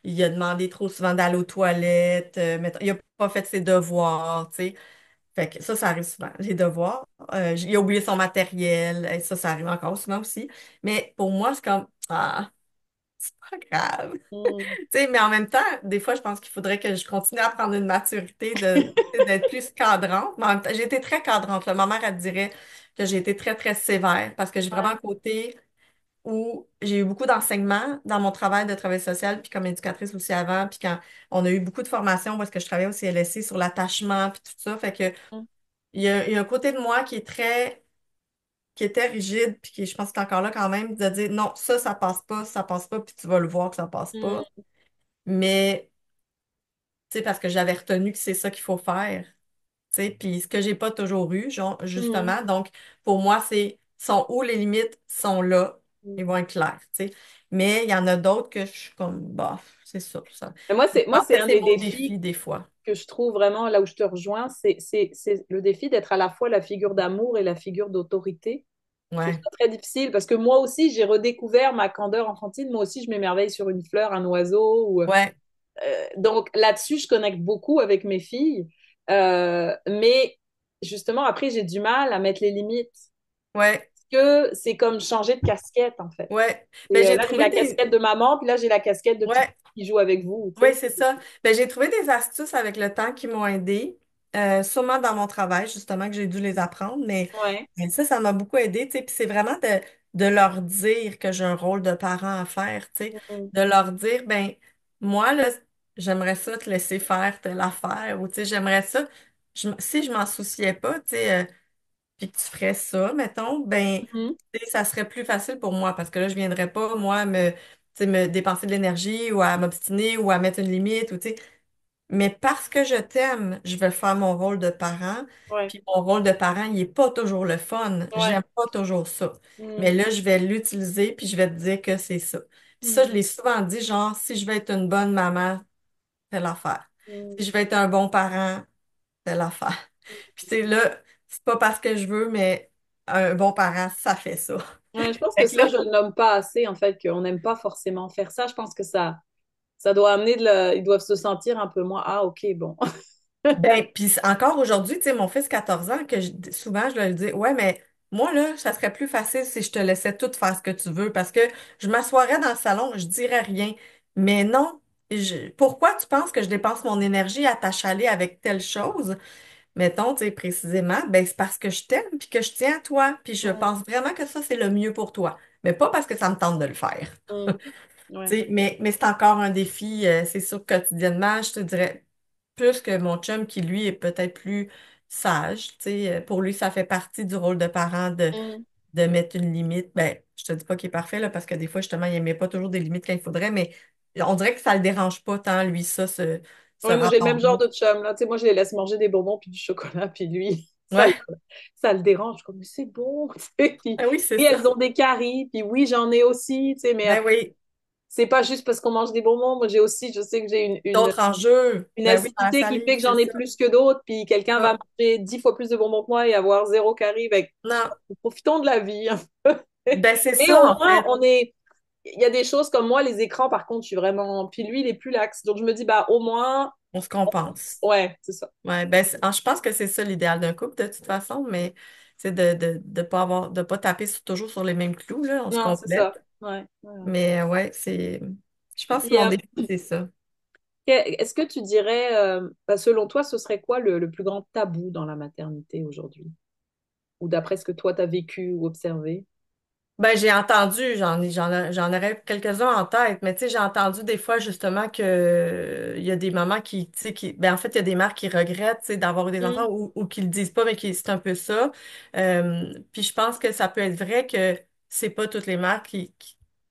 Speaker 2: il a demandé trop souvent d'aller aux toilettes, mettons, il a pas fait ses devoirs, tu sais. Fait que ça arrive souvent, les devoirs. Il a oublié son matériel, et ça arrive encore souvent aussi. Mais pour moi, c'est comme, ah, c'est pas grave.
Speaker 1: Mhm.
Speaker 2: Tu sais, mais en même temps, des fois, je pense qu'il faudrait que je continue à prendre une maturité tu sais, d'être plus cadrante. Mais en même temps, j'ai été très cadrante, là. Ma mère, elle dirait que j'ai été très, très sévère parce que j'ai vraiment
Speaker 1: Ouais.
Speaker 2: un côté où j'ai eu beaucoup d'enseignements dans mon travail de travail social, puis comme éducatrice aussi avant, puis quand on a eu beaucoup de formations parce que je travaillais au CLSC sur l'attachement, puis tout ça. Fait que
Speaker 1: Mhm.
Speaker 2: il y a un côté de moi qui était rigide, puis qui, je pense, que c'est encore là quand même, de dire non, ça passe pas, puis tu vas le voir que ça passe pas.
Speaker 1: Mhm.
Speaker 2: Mais, tu sais, parce que j'avais retenu que c'est ça qu'il faut faire, tu sais, puis ce que j'ai pas toujours eu, genre,
Speaker 1: Mhm.
Speaker 2: justement. Donc, pour moi, sont où les limites sont là, ils vont être clairs, tu sais. Mais il y en a d'autres que je suis comme, bah, c'est ça, ça.
Speaker 1: Mais
Speaker 2: Je
Speaker 1: moi,
Speaker 2: pense
Speaker 1: c'est
Speaker 2: que
Speaker 1: un
Speaker 2: c'est
Speaker 1: des
Speaker 2: mon
Speaker 1: défis
Speaker 2: défi des fois.
Speaker 1: que je trouve vraiment là où je te rejoins, c'est le défi d'être à la fois la figure d'amour et la figure d'autorité. Je trouve
Speaker 2: Ouais,
Speaker 1: ça très difficile parce que moi aussi, j'ai redécouvert ma candeur enfantine. Moi aussi, je m'émerveille sur une fleur, un oiseau.
Speaker 2: ouais,
Speaker 1: Donc là-dessus, je connecte beaucoup avec mes filles. Mais justement, après, j'ai du mal à mettre les limites.
Speaker 2: ouais,
Speaker 1: Parce que c'est comme changer de casquette, en fait.
Speaker 2: ouais. Ben,
Speaker 1: Et
Speaker 2: j'ai
Speaker 1: là, j'ai
Speaker 2: trouvé
Speaker 1: la casquette de maman, puis là, j'ai la casquette de petite
Speaker 2: ouais,
Speaker 1: qui joue avec vous. Tu
Speaker 2: Oui,
Speaker 1: sais.
Speaker 2: c'est ça. Ben, j'ai trouvé des astuces avec le temps qui m'ont aidé. Sûrement dans mon travail, justement, que j'ai dû les apprendre,
Speaker 1: Ouais.
Speaker 2: mais ça m'a beaucoup aidé, tu sais. Puis c'est vraiment de leur dire que j'ai un rôle de parent à faire, tu sais.
Speaker 1: Mhm.
Speaker 2: De leur dire, ben, moi, là, j'aimerais ça te laisser faire telle affaire, ou tu sais, j'aimerais ça. Si je m'en souciais pas, tu sais, puis que tu ferais ça, mettons, ben,
Speaker 1: Mhm.
Speaker 2: tu sais, ça serait plus facile pour moi parce que là, je viendrais pas, moi, tu sais, me dépenser de l'énergie ou à m'obstiner ou à mettre une limite ou tu sais. Mais parce que je t'aime, je vais faire mon rôle de parent.
Speaker 1: Ouais.
Speaker 2: Puis mon rôle de parent, il est pas toujours le fun.
Speaker 1: Ouais.
Speaker 2: J'aime pas toujours ça. Mais
Speaker 1: Mhm.
Speaker 2: là, je vais l'utiliser puis je vais te dire que c'est ça. Puis ça, je
Speaker 1: Mhm.
Speaker 2: l'ai souvent dit, genre, si je vais être une bonne maman, telle affaire. Si
Speaker 1: Mhm.
Speaker 2: je vais être un bon parent, telle affaire. Puis tu sais, là, c'est pas parce que je veux, mais un bon parent, ça fait ça.
Speaker 1: Ouais, je pense que
Speaker 2: Fait que
Speaker 1: ça,
Speaker 2: là,
Speaker 1: je le nomme pas assez, en fait, qu'on n'aime pas forcément faire ça. Je pense que ça doit amener ils doivent se sentir un peu moins, ah, ok, bon.
Speaker 2: ben, puis encore aujourd'hui, tu sais, mon fils 14 ans, souvent je lui dis, ouais, mais moi, là, ça serait plus facile si je te laissais tout faire ce que tu veux parce que je m'assoirais dans le salon, je dirais rien. Mais non, pourquoi tu penses que je dépense mon énergie à t'achaler avec telle chose? Mettons, tu sais, précisément, ben, c'est parce que je t'aime puis que je tiens à toi, puis je
Speaker 1: Mm,
Speaker 2: pense vraiment que ça, c'est le mieux pour toi. Mais pas parce que ça me tente de le faire.
Speaker 1: mm, ouais.
Speaker 2: Tu sais, mais c'est encore un défi, c'est sûr, quotidiennement, je te dirais, plus que mon chum qui, lui, est peut-être plus sage. Tu sais, pour lui, ça fait partie du rôle de parent
Speaker 1: Mm.
Speaker 2: de mettre une limite. Ben, je te dis pas qu'il est parfait, là, parce que des fois, justement, il met pas toujours des limites quand il faudrait, mais on dirait que ça le dérange pas tant, lui, ça, ce
Speaker 1: Ouais, moi, j'ai le même genre
Speaker 2: rapport-là.
Speaker 1: de chum, là. Tu sais, moi, je les laisse manger des bonbons puis du chocolat, puis lui,
Speaker 2: Ouais,
Speaker 1: ça le dérange. Je suis comme, mais c'est bon. Tu sais. Puis,
Speaker 2: ah oui, c'est
Speaker 1: oui,
Speaker 2: ça.
Speaker 1: elles ont des caries, puis oui, j'en ai aussi, tu sais, mais
Speaker 2: Ben oui,
Speaker 1: c'est pas juste parce qu'on mange des bonbons. Moi, j'ai aussi, je sais que j'ai
Speaker 2: d'autres enjeux.
Speaker 1: une
Speaker 2: Ben oui, dans la
Speaker 1: acidité qui fait
Speaker 2: salive,
Speaker 1: que
Speaker 2: c'est
Speaker 1: j'en ai
Speaker 2: ça.
Speaker 1: plus que d'autres, puis quelqu'un va
Speaker 2: Ah,
Speaker 1: manger 10 fois plus de bonbons que moi et avoir zéro carie. Fait que,
Speaker 2: non,
Speaker 1: profitons de la vie.
Speaker 2: ben c'est
Speaker 1: Et
Speaker 2: ça,
Speaker 1: au
Speaker 2: en
Speaker 1: moins,
Speaker 2: fait.
Speaker 1: il y a des choses comme moi, les écrans, par contre, je suis vraiment, puis lui, il est plus lax. Donc, je me dis, bah, au moins,
Speaker 2: On se compense.
Speaker 1: ouais, c'est ça.
Speaker 2: Ouais, ben, je pense que c'est ça l'idéal d'un couple de toute façon, mais c'est de pas avoir, de pas taper toujours sur les mêmes clous, là, on se
Speaker 1: Non, c'est ça.
Speaker 2: complète.
Speaker 1: Ouais, ouais, ouais.
Speaker 2: Mais ouais, je pense que
Speaker 1: Puis,
Speaker 2: mon défi, c'est ça.
Speaker 1: est-ce que tu dirais, bah, selon toi, ce serait quoi le plus grand tabou dans la maternité aujourd'hui? Ou d'après ce que toi, tu as vécu ou observé?
Speaker 2: Ben, j'ai entendu, j'en aurais quelques-uns en tête, mais tu sais, j'ai entendu des fois justement que il y a des mamans qui, tu sais, ben en fait, il y a des mères qui regrettent, tu sais, d'avoir eu des enfants
Speaker 1: Hmm,
Speaker 2: ou qui le disent pas, mais qui c'est un peu ça. Puis je pense que ça peut être vrai que c'est pas toutes les mères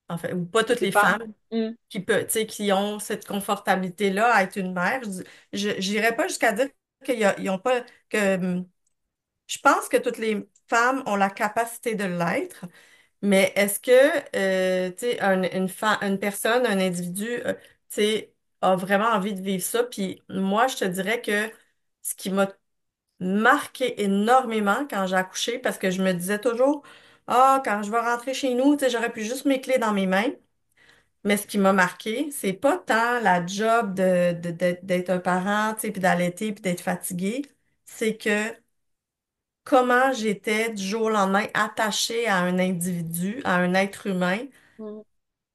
Speaker 2: en fait, ou pas toutes
Speaker 1: les
Speaker 2: les
Speaker 1: femmes?
Speaker 2: femmes
Speaker 1: Hmm,
Speaker 2: tu sais, qui ont cette confortabilité-là à être une mère. J'irais pas jusqu'à dire ils ont pas, je pense que toutes les femmes ont la capacité de l'être. Mais est-ce que, tu sais, une personne, un individu, tu sais, a vraiment envie de vivre ça? Puis moi, je te dirais que ce qui m'a marqué énormément quand j'ai accouché, parce que je me disais toujours, ah, quand je vais rentrer chez nous, tu sais, j'aurais pu juste mes clés dans mes mains. Mais ce qui m'a marqué, c'est pas tant la job d'être un parent, tu sais, puis d'allaiter, puis d'être fatigué. C'est que comment j'étais du jour au lendemain attachée à un individu, à un être humain,
Speaker 1: hmm,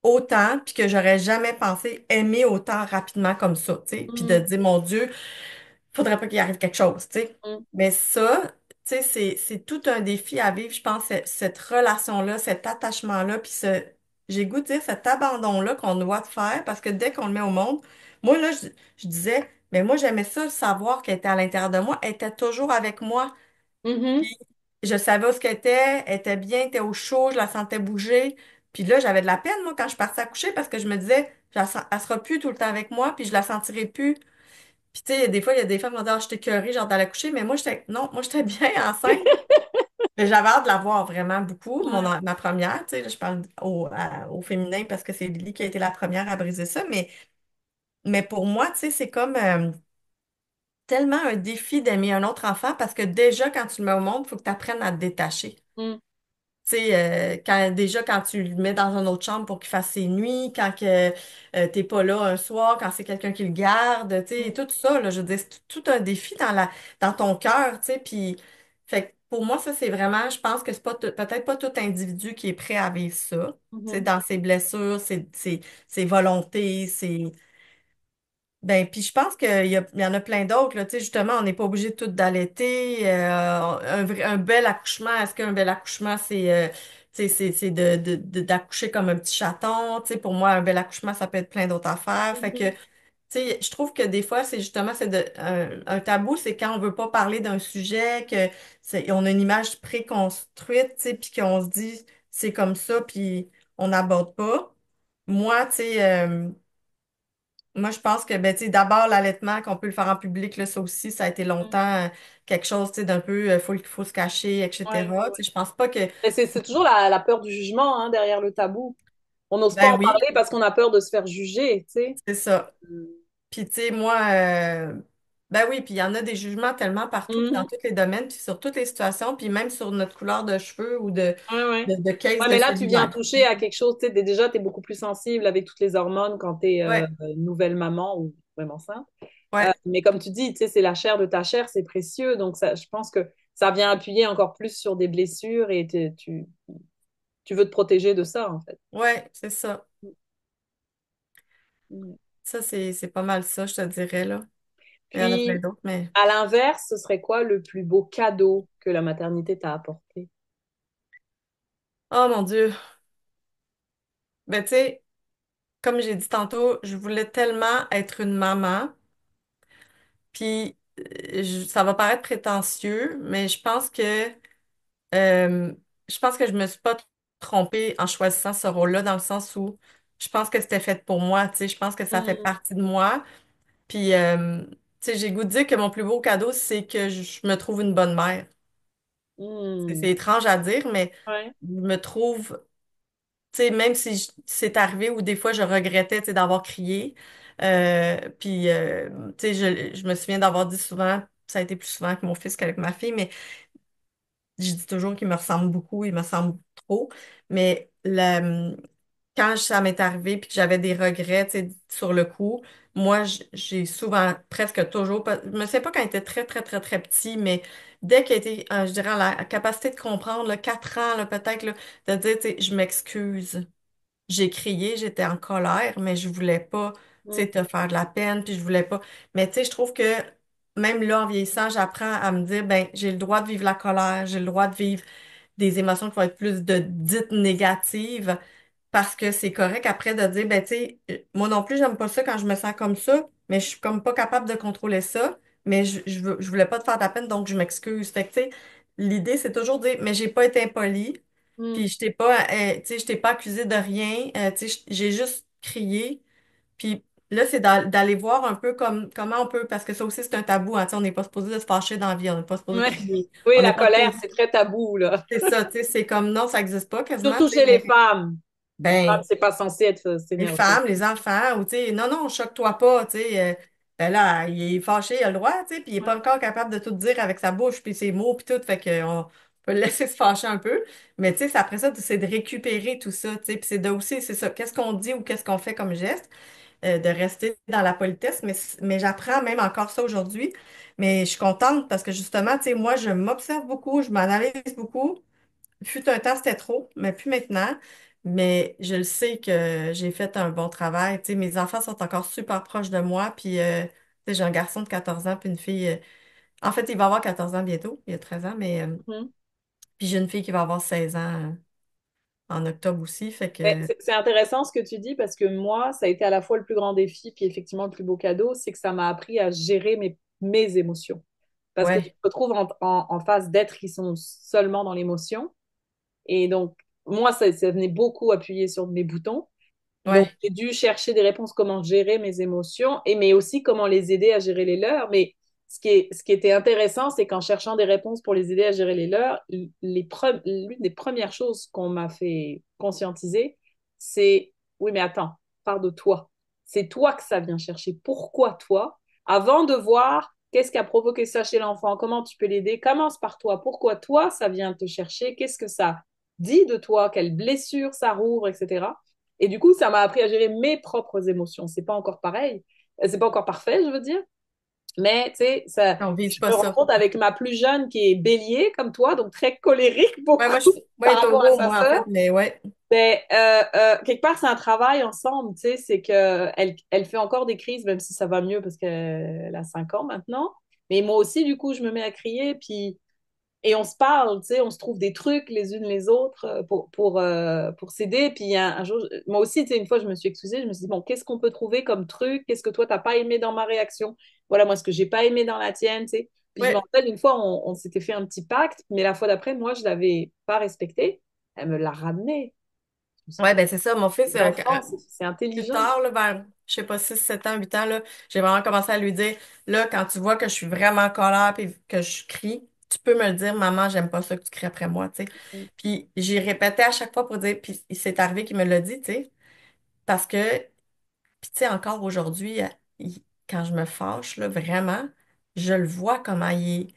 Speaker 2: autant, puis que j'aurais jamais pensé aimer autant rapidement comme ça, tu sais, puis de
Speaker 1: hmm,
Speaker 2: dire, mon Dieu, faudrait pas qu'il arrive quelque chose, tu sais.
Speaker 1: hmm,
Speaker 2: Mais ça, tu sais, c'est tout un défi à vivre, je pense, cette relation-là, cet attachement-là, puis j'ai goût de dire cet abandon-là qu'on doit faire, parce que dès qu'on le met au monde, moi, là, je disais, mais moi, j'aimais ça, le savoir qu'elle était à l'intérieur de moi, elle était toujours avec moi.
Speaker 1: mhm,
Speaker 2: Je savais où ce qu'elle était, elle était bien, elle était au chaud, je la sentais bouger. Puis là, j'avais de la peine, moi, quand je partais accoucher, parce que je me disais, elle sera plus tout le temps avec moi, puis je la sentirai plus. Puis tu sais, des fois, il y a des femmes qui vont dire, ah, je t'ai écœurée, genre d'aller accoucher, mais moi, non, moi, j'étais bien enceinte. Mais j'avais hâte de la voir vraiment beaucoup,
Speaker 1: ouais,
Speaker 2: ma première, tu sais, là, je parle au féminin parce que c'est Lily qui a été la première à briser ça, mais pour moi, tu sais, c'est comme tellement un défi d'aimer un autre enfant parce que déjà, quand tu le mets au monde, il faut que tu apprennes à te détacher.
Speaker 1: hmm,
Speaker 2: Tu sais, déjà, quand tu le mets dans une autre chambre pour qu'il fasse ses nuits, quand que, t'es pas là un soir, quand c'est quelqu'un qui le garde, tu sais,
Speaker 1: hmm,
Speaker 2: tout ça, là, je veux dire, c'est tout un défi dans ton cœur, tu sais, puis, fait que pour moi, ça, c'est vraiment, je pense que c'est pas peut-être pas tout individu qui est prêt à vivre ça, tu sais,
Speaker 1: mhm,
Speaker 2: dans ses blessures, ses volontés, ben, puis je pense il y en a plein d'autres, là. Tu sais, justement, on n'est pas obligé de tout d'allaiter. Un bel accouchement, est-ce qu'un bel accouchement, c'est d'accoucher comme un petit chaton? Tu sais, pour moi, un bel accouchement, ça peut être plein d'autres affaires. Fait que,
Speaker 1: mhm,
Speaker 2: tu sais, je trouve que des fois, un tabou, c'est quand on veut pas parler d'un sujet, on a une image préconstruite, tu sais, puis qu'on se dit, c'est comme ça, puis on n'aborde pas. Moi, tu sais, moi, je pense que ben, tu sais, d'abord, l'allaitement, qu'on peut le faire en public, là, ça aussi, ça a été
Speaker 1: hmm,
Speaker 2: longtemps quelque chose tu sais, d'un peu, faut se cacher,
Speaker 1: ouais,
Speaker 2: etc. Tu sais, je pense pas que.
Speaker 1: et c'est toujours la peur du jugement, hein, derrière le tabou. On n'ose pas
Speaker 2: Ben
Speaker 1: en
Speaker 2: oui,
Speaker 1: parler parce qu'on a peur de se faire juger, tu sais.
Speaker 2: c'est ça.
Speaker 1: Hmm,
Speaker 2: Puis, tu sais, moi, Ben oui, puis il y en a des jugements tellement partout, puis dans
Speaker 1: Mhm.
Speaker 2: tous les domaines, puis sur toutes les situations, puis même sur notre couleur de cheveux ou de,
Speaker 1: Ouais, ouais.
Speaker 2: de case
Speaker 1: Ouais,
Speaker 2: de
Speaker 1: mais là, tu viens
Speaker 2: cellulaire.
Speaker 1: toucher à quelque chose, tu sais, déjà, tu es beaucoup plus sensible avec toutes les hormones quand tu es
Speaker 2: Ouais,
Speaker 1: nouvelle maman ou même enceinte.
Speaker 2: ouais,
Speaker 1: Mais comme tu dis, tu sais, c'est la chair de ta chair, c'est précieux. Donc, ça, je pense que ça vient appuyer encore plus sur des blessures et tu veux te protéger de ça, en fait.
Speaker 2: ouais, c'est ça.
Speaker 1: Mm.
Speaker 2: Ça, c'est pas mal ça, je te dirais, là. Il y en a plein
Speaker 1: Puis,
Speaker 2: d'autres, mais...
Speaker 1: à l'inverse, ce serait quoi le plus beau cadeau que la maternité t'a apporté?
Speaker 2: Oh mon Dieu! Ben, tu sais, comme j'ai dit tantôt, je voulais tellement être une maman, puis ça va paraître prétentieux, mais Euh, je pense que je me suis pas trompée en choisissant ce rôle-là, dans le sens où je pense que c'était fait pour moi, tu sais, je pense que ça fait
Speaker 1: Mm,
Speaker 2: partie de moi. Puis, tu sais, j'ai le goût de dire que mon plus beau cadeau, c'est que je me trouve une bonne mère. C'est
Speaker 1: mm.
Speaker 2: étrange à dire, mais
Speaker 1: Ouais.
Speaker 2: je me trouve, tu sais, même si c'est arrivé ou des fois je regrettais, tu sais, d'avoir crié. Puis, tu sais, je me souviens d'avoir dit souvent, ça a été plus souvent avec mon fils qu'avec ma fille, mais je dis toujours qu'il me ressemble beaucoup, il me ressemble trop, mais quand ça m'est arrivé puis que j'avais des regrets, tu sais, sur le coup, moi, j'ai souvent, presque toujours, je me sais pas quand il était très, très, très, très petit, mais dès qu'il était, je dirais, la capacité de comprendre, là, 4 ans, là, peut-être, là, de dire, tu sais, je m'excuse. J'ai crié, j'étais en colère, mais je voulais pas, tu sais,
Speaker 1: Mm,
Speaker 2: te faire de la peine, puis je voulais pas. Mais tu sais, je trouve que même là, en vieillissant, j'apprends à me dire, ben, j'ai le droit de vivre la colère, j'ai le droit de vivre des émotions qui vont être plus de dites négatives, parce que c'est correct après de dire, ben, tu sais, moi non plus, j'aime pas ça quand je me sens comme ça, mais je suis comme pas capable de contrôler ça, mais je voulais pas te faire de la peine, donc je m'excuse. Fait que, tu sais, l'idée, c'est toujours de dire, mais j'ai pas été impolie.
Speaker 1: mm.
Speaker 2: Puis je t'ai pas, tu sais, je t'ai pas accusé de rien. Tu sais, j'ai juste crié. Puis là, c'est d'aller voir un peu comment on peut, parce que ça aussi, c'est un tabou. Hein, tu sais, on n'est pas supposé de se fâcher dans la vie, on n'est pas supposé
Speaker 1: Ouais.
Speaker 2: crier.
Speaker 1: Oui,
Speaker 2: On n'est
Speaker 1: la
Speaker 2: pas
Speaker 1: colère,
Speaker 2: supposé.
Speaker 1: c'est très tabou, là.
Speaker 2: C'est ça, tu sais, c'est comme non, ça n'existe pas quasiment.
Speaker 1: Surtout
Speaker 2: Tu sais,
Speaker 1: chez les
Speaker 2: mais
Speaker 1: femmes. Les femmes,
Speaker 2: ben,
Speaker 1: c'est pas censé être
Speaker 2: les
Speaker 1: s'énerver.
Speaker 2: femmes, les enfants, ou tu sais, non, non, choque-toi pas, tu sais. Ben là, il est fâché, il a le droit, tu sais, puis il est pas
Speaker 1: Ouais.
Speaker 2: encore capable de tout dire avec sa bouche, puis ses mots, puis tout, fait qu'on peut le laisser se fâcher un peu. Mais tu sais, c'est après ça, c'est de récupérer tout ça, tu sais, puis c'est de aussi, c'est ça, qu'est-ce qu'on dit ou qu'est-ce qu'on fait comme geste, de rester dans la politesse, mais j'apprends même encore ça aujourd'hui. Mais je suis contente parce que justement, tu sais, moi, je m'observe beaucoup, je m'analyse beaucoup. Fut un temps, c'était trop, mais plus maintenant. Mais je le sais que j'ai fait un bon travail. Tu sais, mes enfants sont encore super proches de moi. Puis, tu sais, j'ai un garçon de 14 ans, puis une fille. En fait, il va avoir 14 ans bientôt. Il a 13 ans, mais.
Speaker 1: Mhm.
Speaker 2: Puis j'ai une fille qui va avoir 16 ans en octobre aussi. Fait
Speaker 1: Mais
Speaker 2: que.
Speaker 1: c'est intéressant ce que tu dis parce que moi, ça a été à la fois le plus grand défi, puis effectivement le plus beau cadeau, c'est que ça m'a appris à gérer mes émotions. Parce que tu
Speaker 2: Ouais,
Speaker 1: te retrouves en face d'êtres qui sont seulement dans l'émotion. Et donc, moi, ça venait beaucoup appuyer sur mes boutons. Donc,
Speaker 2: ouais,
Speaker 1: j'ai dû chercher des réponses, comment gérer mes émotions, mais aussi comment les aider à gérer les leurs. Mais ce qui était intéressant, c'est qu'en cherchant des réponses pour les aider à gérer les leurs, l'une des premières choses qu'on m'a fait conscientiser, c'est, oui, mais attends, part de toi. C'est toi que ça vient chercher. Pourquoi toi? Avant de voir qu'est-ce qui a provoqué ça chez l'enfant, comment tu peux l'aider, commence par toi. Pourquoi toi, ça vient te chercher? Qu'est-ce que ça dit de toi? Quelle blessure ça rouvre, etc. Et du coup, ça m'a appris à gérer mes propres émotions. C'est pas encore pareil, c'est pas encore parfait, je veux dire. Mais tu sais, ça,
Speaker 2: on vise
Speaker 1: je
Speaker 2: pas
Speaker 1: me rends
Speaker 2: ça.
Speaker 1: compte avec ma plus jeune qui est bélier comme toi, donc très colérique
Speaker 2: Ouais, moi,
Speaker 1: beaucoup par
Speaker 2: ouais,
Speaker 1: rapport à
Speaker 2: taureau,
Speaker 1: sa
Speaker 2: moi, en fait,
Speaker 1: sœur.
Speaker 2: mais ouais,
Speaker 1: Mais quelque part, c'est un travail ensemble, tu sais, c'est que elle fait encore des crises, même si ça va mieux parce qu'elle a 5 ans maintenant. Mais moi aussi, du coup, je me mets à crier, puis et on se parle, tu sais, on se trouve des trucs les unes les autres pour s'aider. Puis un jour, moi aussi, tu sais, une fois, je me suis excusée, je me suis dit, bon, qu'est-ce qu'on peut trouver comme truc? Qu'est-ce que toi, t'as pas aimé dans ma réaction? Voilà, moi, ce que j'ai pas aimé dans la tienne, tu sais. Puis je me
Speaker 2: ouais.
Speaker 1: rappelle, une fois, on s'était fait un petit pacte, mais la fois d'après, moi, je l'avais pas respecté. Elle me l'a ramené. Je me suis
Speaker 2: Ouais,
Speaker 1: dit,
Speaker 2: ben c'est ça. Mon fils,
Speaker 1: les enfants, c'est
Speaker 2: plus
Speaker 1: intelligent.
Speaker 2: tard, là, vers, je sais pas, 6 7 ans, 8 ans, là, j'ai vraiment commencé à lui dire, là, quand tu vois que je suis vraiment en colère puis que je crie, tu peux me le dire, maman, j'aime pas ça que tu cries après moi, tu sais. Puis j'ai répété à chaque fois pour dire, puis il s'est arrivé qu'il me l'a dit, tu sais, parce que, puis tu sais, encore aujourd'hui, quand je me fâche, là, vraiment, je le vois comment il est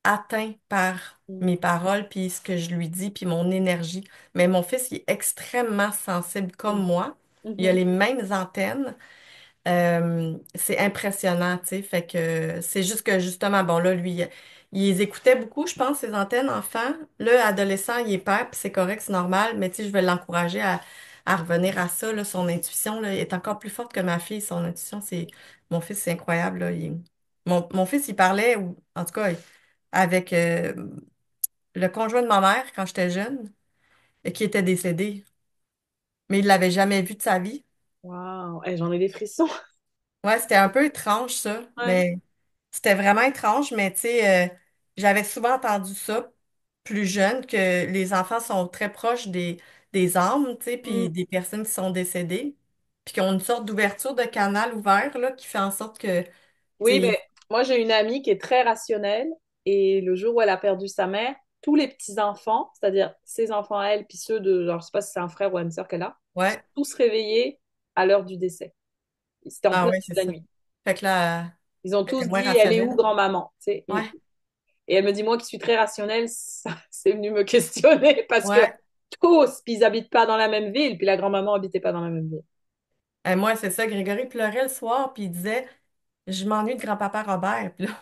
Speaker 2: atteint par mes
Speaker 1: Mm.
Speaker 2: paroles, puis ce que je lui dis, puis mon énergie. Mais mon fils, il est extrêmement sensible comme
Speaker 1: Mm.
Speaker 2: moi. Il a
Speaker 1: Mhm.
Speaker 2: les mêmes antennes. C'est impressionnant, tu sais. Fait que c'est juste que justement, bon là, lui, il les écoutait beaucoup, je pense, ses antennes enfants. Là, adolescent, il est père, puis c'est correct, c'est normal. Mais tu sais, je vais l'encourager à revenir à ça, là. Son intuition, là, est encore plus forte que ma fille. Son intuition, c'est. Mon fils, c'est incroyable, là. Mon fils, il parlait, ou en tout cas, avec le conjoint de ma mère quand j'étais jeune, qui était décédé. Mais il l'avait jamais vu de sa vie.
Speaker 1: Waouh, eh, j'en ai des frissons.
Speaker 2: Ouais, c'était un peu étrange, ça.
Speaker 1: Ouais.
Speaker 2: Mais c'était vraiment étrange, mais tu sais, j'avais souvent entendu ça plus jeune, que les enfants sont très proches des âmes, tu sais,
Speaker 1: Mm.
Speaker 2: puis des personnes qui sont décédées, puis qui ont une sorte d'ouverture de canal ouvert, là, qui fait en sorte que, tu
Speaker 1: Oui, ben,
Speaker 2: sais,
Speaker 1: moi j'ai une amie qui est très rationnelle et le jour où elle a perdu sa mère, tous les petits-enfants, c'est-à-dire ses enfants à elle, puis ceux de, genre, je sais pas si c'est un frère ou une sœur qu'elle a, sont
Speaker 2: ouais,
Speaker 1: tous réveillés à l'heure du décès. C'était en
Speaker 2: ah
Speaker 1: plein
Speaker 2: ouais, c'est
Speaker 1: milieu de la
Speaker 2: ça.
Speaker 1: nuit.
Speaker 2: Fait que là,
Speaker 1: Ils ont
Speaker 2: elle était
Speaker 1: tous
Speaker 2: moins
Speaker 1: dit, elle est où,
Speaker 2: rationnelle.
Speaker 1: grand-maman? Tu sais,
Speaker 2: Ouais,
Speaker 1: et elle me dit, moi qui suis très rationnelle, ça, c'est venu me questionner parce que
Speaker 2: ouais.
Speaker 1: tous, puis ils habitent pas dans la même ville, puis la grand-maman habitait pas dans la même ville.
Speaker 2: Et moi, c'est ça, Grégory pleurait le soir, puis il disait, je m'ennuie de grand-papa Robert. Puis là,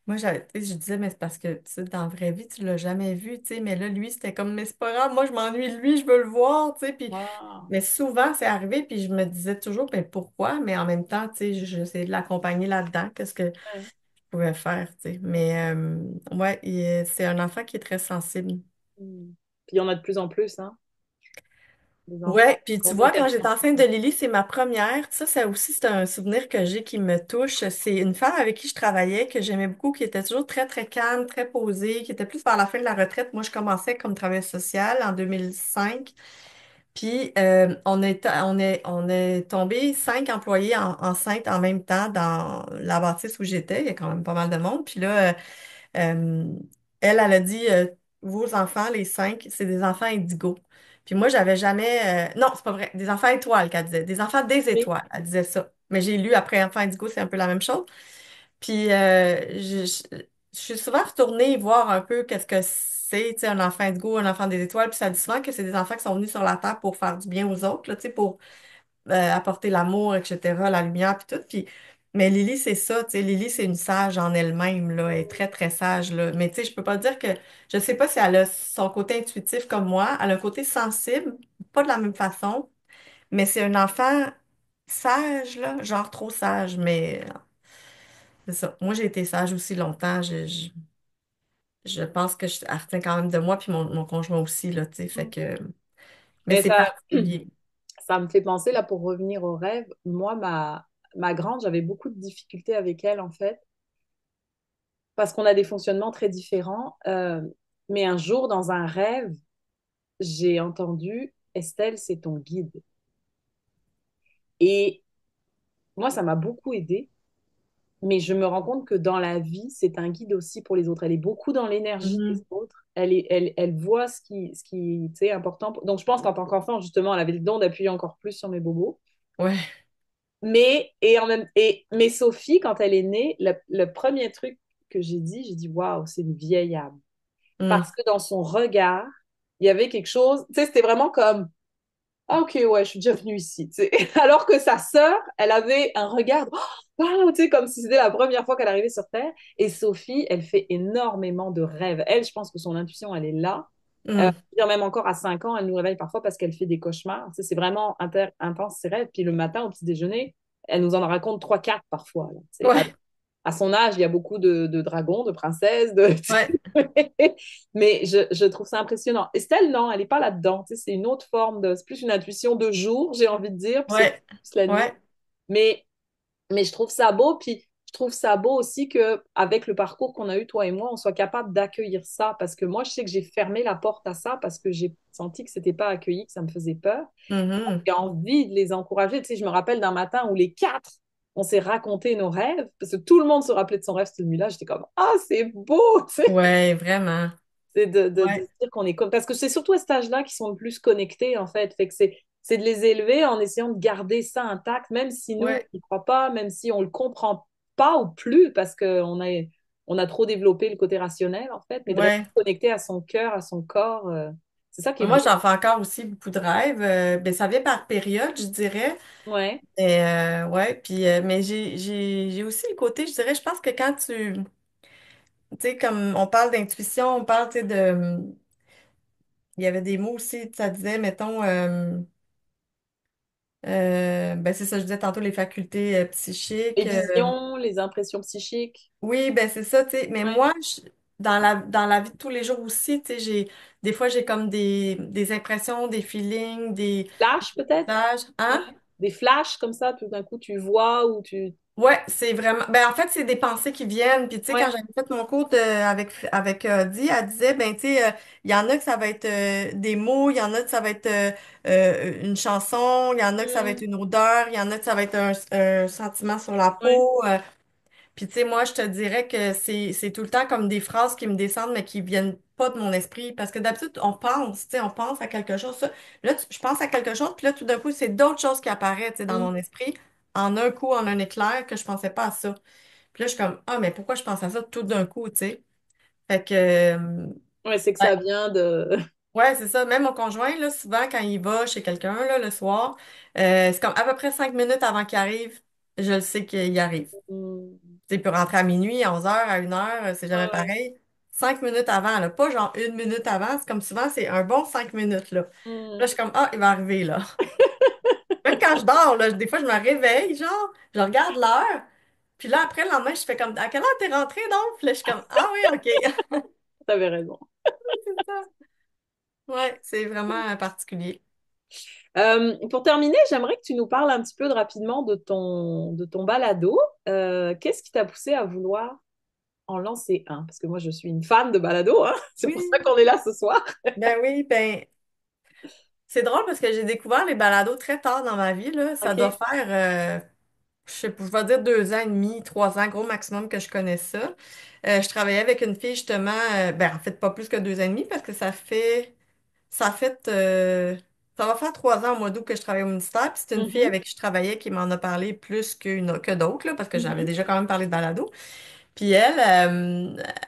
Speaker 2: moi, tu sais, je disais, mais c'est parce que, tu sais, dans la vraie vie, tu l'as jamais vu, tu sais, mais là, lui, c'était comme, mais c'est pas grave, moi, je m'ennuie de lui, je veux le voir, tu sais, puis,
Speaker 1: Wow.
Speaker 2: mais souvent, c'est arrivé, puis je me disais toujours, mais pourquoi? Mais en même temps, tu sais, j'essayais de l'accompagner là-dedans, qu'est-ce que je
Speaker 1: Ouais.
Speaker 2: pouvais faire, tu sais, mais, ouais, c'est un enfant qui est très sensible.
Speaker 1: Mm. Puis il y en a de plus en plus, hein, des enfants
Speaker 2: Ouais, puis
Speaker 1: qui
Speaker 2: tu
Speaker 1: ont des
Speaker 2: vois, quand j'étais enceinte
Speaker 1: capacités.
Speaker 2: de Lily, c'est ma première. Ça aussi, c'est un souvenir que j'ai qui me touche. C'est une femme avec qui je travaillais, que j'aimais beaucoup, qui était toujours très, très calme, très posée, qui était plus vers la fin de la retraite. Moi, je commençais comme travailleuse sociale en 2005. Puis, on est tombé 5 employés enceintes en même temps dans la bâtisse où j'étais. Il y a quand même pas mal de monde. Puis là, euh, elle a dit, vos enfants, les 5, c'est des enfants indigos. Puis moi, j'avais jamais... non, c'est pas vrai. Des enfants étoiles, qu'elle disait. Des enfants des
Speaker 1: Oui.
Speaker 2: étoiles, elle disait ça. Mais j'ai lu après enfants indigos, c'est un peu la même chose. Puis je suis souvent retournée voir un peu qu'est-ce que c'est, tu sais, un enfant indigo, un enfant des étoiles. Puis ça dit souvent que c'est des enfants qui sont venus sur la Terre pour faire du bien aux autres, là, tu sais, pour apporter l'amour, etc., la lumière, puis tout. Puis, mais Lily, c'est ça, tu sais, Lily, c'est une sage en elle-même, là, elle est très, très sage, là. Mais tu sais, je peux pas dire que, je sais pas si elle a son côté intuitif comme moi, elle a un côté sensible, pas de la même façon, mais c'est un enfant sage, là, genre trop sage, mais c'est ça. Moi, j'ai été sage aussi longtemps, je pense que elle retient quand même de moi, puis mon conjoint aussi, là, tu sais, fait que, mais
Speaker 1: Mais
Speaker 2: c'est
Speaker 1: ça,
Speaker 2: particulier.
Speaker 1: ça me fait penser, là, pour revenir au rêve, moi, ma grande, j'avais beaucoup de difficultés avec elle, en fait, parce qu'on a des fonctionnements très différents. Mais un jour, dans un rêve, j'ai entendu, Estelle, c'est ton guide. Et moi, ça m'a beaucoup aidée. Mais je me rends compte que dans la vie, c'est un guide aussi pour les autres. Elle est beaucoup dans l'énergie des
Speaker 2: Mhm.
Speaker 1: autres. Elle voit ce qui tu sais, important. Donc, je pense qu'en tant qu'enfant, justement, elle avait le don d'appuyer encore plus sur mes bobos.
Speaker 2: Ouais.
Speaker 1: Mais Sophie, quand elle est née, le premier truc que j'ai dit, waouh, c'est une vieille âme.
Speaker 2: Mm.
Speaker 1: Parce que dans son regard, il y avait quelque chose, tu sais, c'était vraiment comme, ah, ok, ouais, je suis déjà venue ici, tu sais. Alors que sa sœur, elle avait un regard, oh, wow, tu sais, comme si c'était la première fois qu'elle arrivait sur Terre. Et Sophie, elle fait énormément de rêves. Elle, je pense que son intuition, elle est là.
Speaker 2: Mm.
Speaker 1: Même encore à 5 ans, elle nous réveille parfois parce qu'elle fait des cauchemars. Tu sais, c'est vraiment intense, ses rêves. Puis le matin, au petit déjeuner, elle nous en raconte trois, quatre parfois, là. Tu sais,
Speaker 2: Ouais.
Speaker 1: à son âge, il y a beaucoup de dragons, de princesses, de...
Speaker 2: Ouais.
Speaker 1: mais je trouve ça impressionnant. Estelle, non, elle n'est pas là-dedans. Tu sais, c'est une autre forme de... C'est plus une intuition de jour, j'ai envie de dire, puis c'est
Speaker 2: Ouais,
Speaker 1: plus la nuit.
Speaker 2: ouais.
Speaker 1: Mais, mais je trouve ça beau, puis je trouve ça beau aussi que avec le parcours qu'on a eu, toi et moi, on soit capable d'accueillir ça. Parce que moi, je sais que j'ai fermé la porte à ça parce que j'ai senti que c'était pas accueilli, que ça me faisait peur.
Speaker 2: Mhm.
Speaker 1: J'ai envie de les encourager. Tu sais, je me rappelle d'un matin où les quatre, on s'est raconté nos rêves, parce que tout le monde se rappelait de son rêve cette nuit-là. J'étais comme, ah, c'est beau, tu sais.
Speaker 2: Ouais, vraiment.
Speaker 1: C'est de
Speaker 2: Ouais,
Speaker 1: se dire qu'on est comme... Parce que c'est surtout à cet âge-là qu'ils sont le plus connectés, en fait. Fait que c'est de les élever en essayant de garder ça intact, même si nous, on
Speaker 2: ouais,
Speaker 1: n'y croit pas, même si on le comprend. pas ou plus parce on a trop développé le côté rationnel, en fait, mais de rester
Speaker 2: Ouais.
Speaker 1: connecté à son cœur, à son corps, c'est ça qui est
Speaker 2: Moi,
Speaker 1: beau.
Speaker 2: j'en fais encore aussi beaucoup de rêves. Ben, ça vient par période, je dirais.
Speaker 1: Ouais.
Speaker 2: Mais, ouais, puis, mais j'ai aussi le côté, je dirais, je pense que quand tu sais, comme on parle d'intuition, on parle, tu sais, il y avait des mots aussi, ça disait, mettons, ben c'est ça, je disais tantôt, les facultés
Speaker 1: Les
Speaker 2: psychiques.
Speaker 1: visions, les impressions psychiques.
Speaker 2: Oui, ben c'est ça, tu sais. Mais
Speaker 1: Ouais.
Speaker 2: moi, dans la vie de tous les jours aussi, tu sais, des fois, j'ai comme des impressions, des feelings, des
Speaker 1: Flash, peut-être?
Speaker 2: messages.
Speaker 1: Ouais.
Speaker 2: Hein?
Speaker 1: Des flashs comme ça, tout d'un coup, tu vois ou tu...
Speaker 2: Ouais, c'est vraiment. Ben, en fait, c'est des pensées qui viennent. Puis, tu sais, quand
Speaker 1: Ouais.
Speaker 2: j'avais fait mon cours avec Di, elle disait, ben, tu sais, il y en a que ça va être des mots, il y en a que ça va être une chanson, il y en a que ça va être
Speaker 1: Mm,
Speaker 2: une odeur, il y en a que ça va être un sentiment sur la
Speaker 1: ouais.
Speaker 2: peau. Puis, tu sais, moi, je te dirais que c'est tout le temps comme des phrases qui me descendent, mais qui viennent pas de mon esprit. Parce que d'habitude, on pense, tu sais, on pense à quelque chose. Ça. Là, je pense à quelque chose, puis là, tout d'un coup, c'est d'autres choses qui apparaissent, tu sais, dans
Speaker 1: Mm.
Speaker 2: mon esprit, en un coup, en un éclair, que je pensais pas à ça. Puis là, je suis comme, ah, mais pourquoi je pense à ça tout d'un coup, tu sais? Fait que,
Speaker 1: Ouais, c'est que
Speaker 2: ouais,
Speaker 1: ça vient de...
Speaker 2: ouais, c'est ça. Même mon conjoint, là, souvent, quand il va chez quelqu'un, là, le soir, c'est comme à peu près 5 minutes avant qu'il arrive, je le sais qu'il arrive.
Speaker 1: Mm.
Speaker 2: Tu sais, il peut rentrer à minuit, à 11 heures, à 1 heure, c'est
Speaker 1: Ouais,
Speaker 2: jamais
Speaker 1: ouais.
Speaker 2: pareil. 5 minutes avant, là, pas genre 1 minute avant, c'est comme souvent, c'est un bon 5 minutes, là. Là, je
Speaker 1: Mm.
Speaker 2: suis comme, ah, il va arriver, là. Même quand je dors, là, des fois, je me réveille, genre, je regarde l'heure, puis là, après, le lendemain, je fais comme, à quelle heure t'es rentré, donc? Puis là, je suis comme, ah oui, OK.
Speaker 1: T'avais raison.
Speaker 2: C'est ça. Ouais, c'est vraiment particulier.
Speaker 1: Pour terminer, j'aimerais que tu nous parles un petit peu rapidement de ton balado. Qu'est-ce qui t'a poussé à vouloir en lancer un? Parce que moi, je suis une fan de balado, hein. C'est pour ça
Speaker 2: Oui,
Speaker 1: qu'on est là ce soir.
Speaker 2: ben oui, ben, c'est drôle parce que j'ai découvert les balados très tard dans ma vie, là. Ça doit
Speaker 1: OK.
Speaker 2: faire, je sais pas, je vais dire 2 ans et demi, 3 ans, gros maximum que je connais ça. Je travaillais avec une fille justement, ben en fait pas plus que 2 ans et demi parce que ça fait, ça va faire 3 ans au mois d'août que je travaille au ministère. Puis c'est une fille
Speaker 1: Mhm,
Speaker 2: avec qui je travaillais qui m'en a parlé plus que d'autres, là, parce que j'avais
Speaker 1: mhm,
Speaker 2: déjà quand même parlé de balado. Puis elle,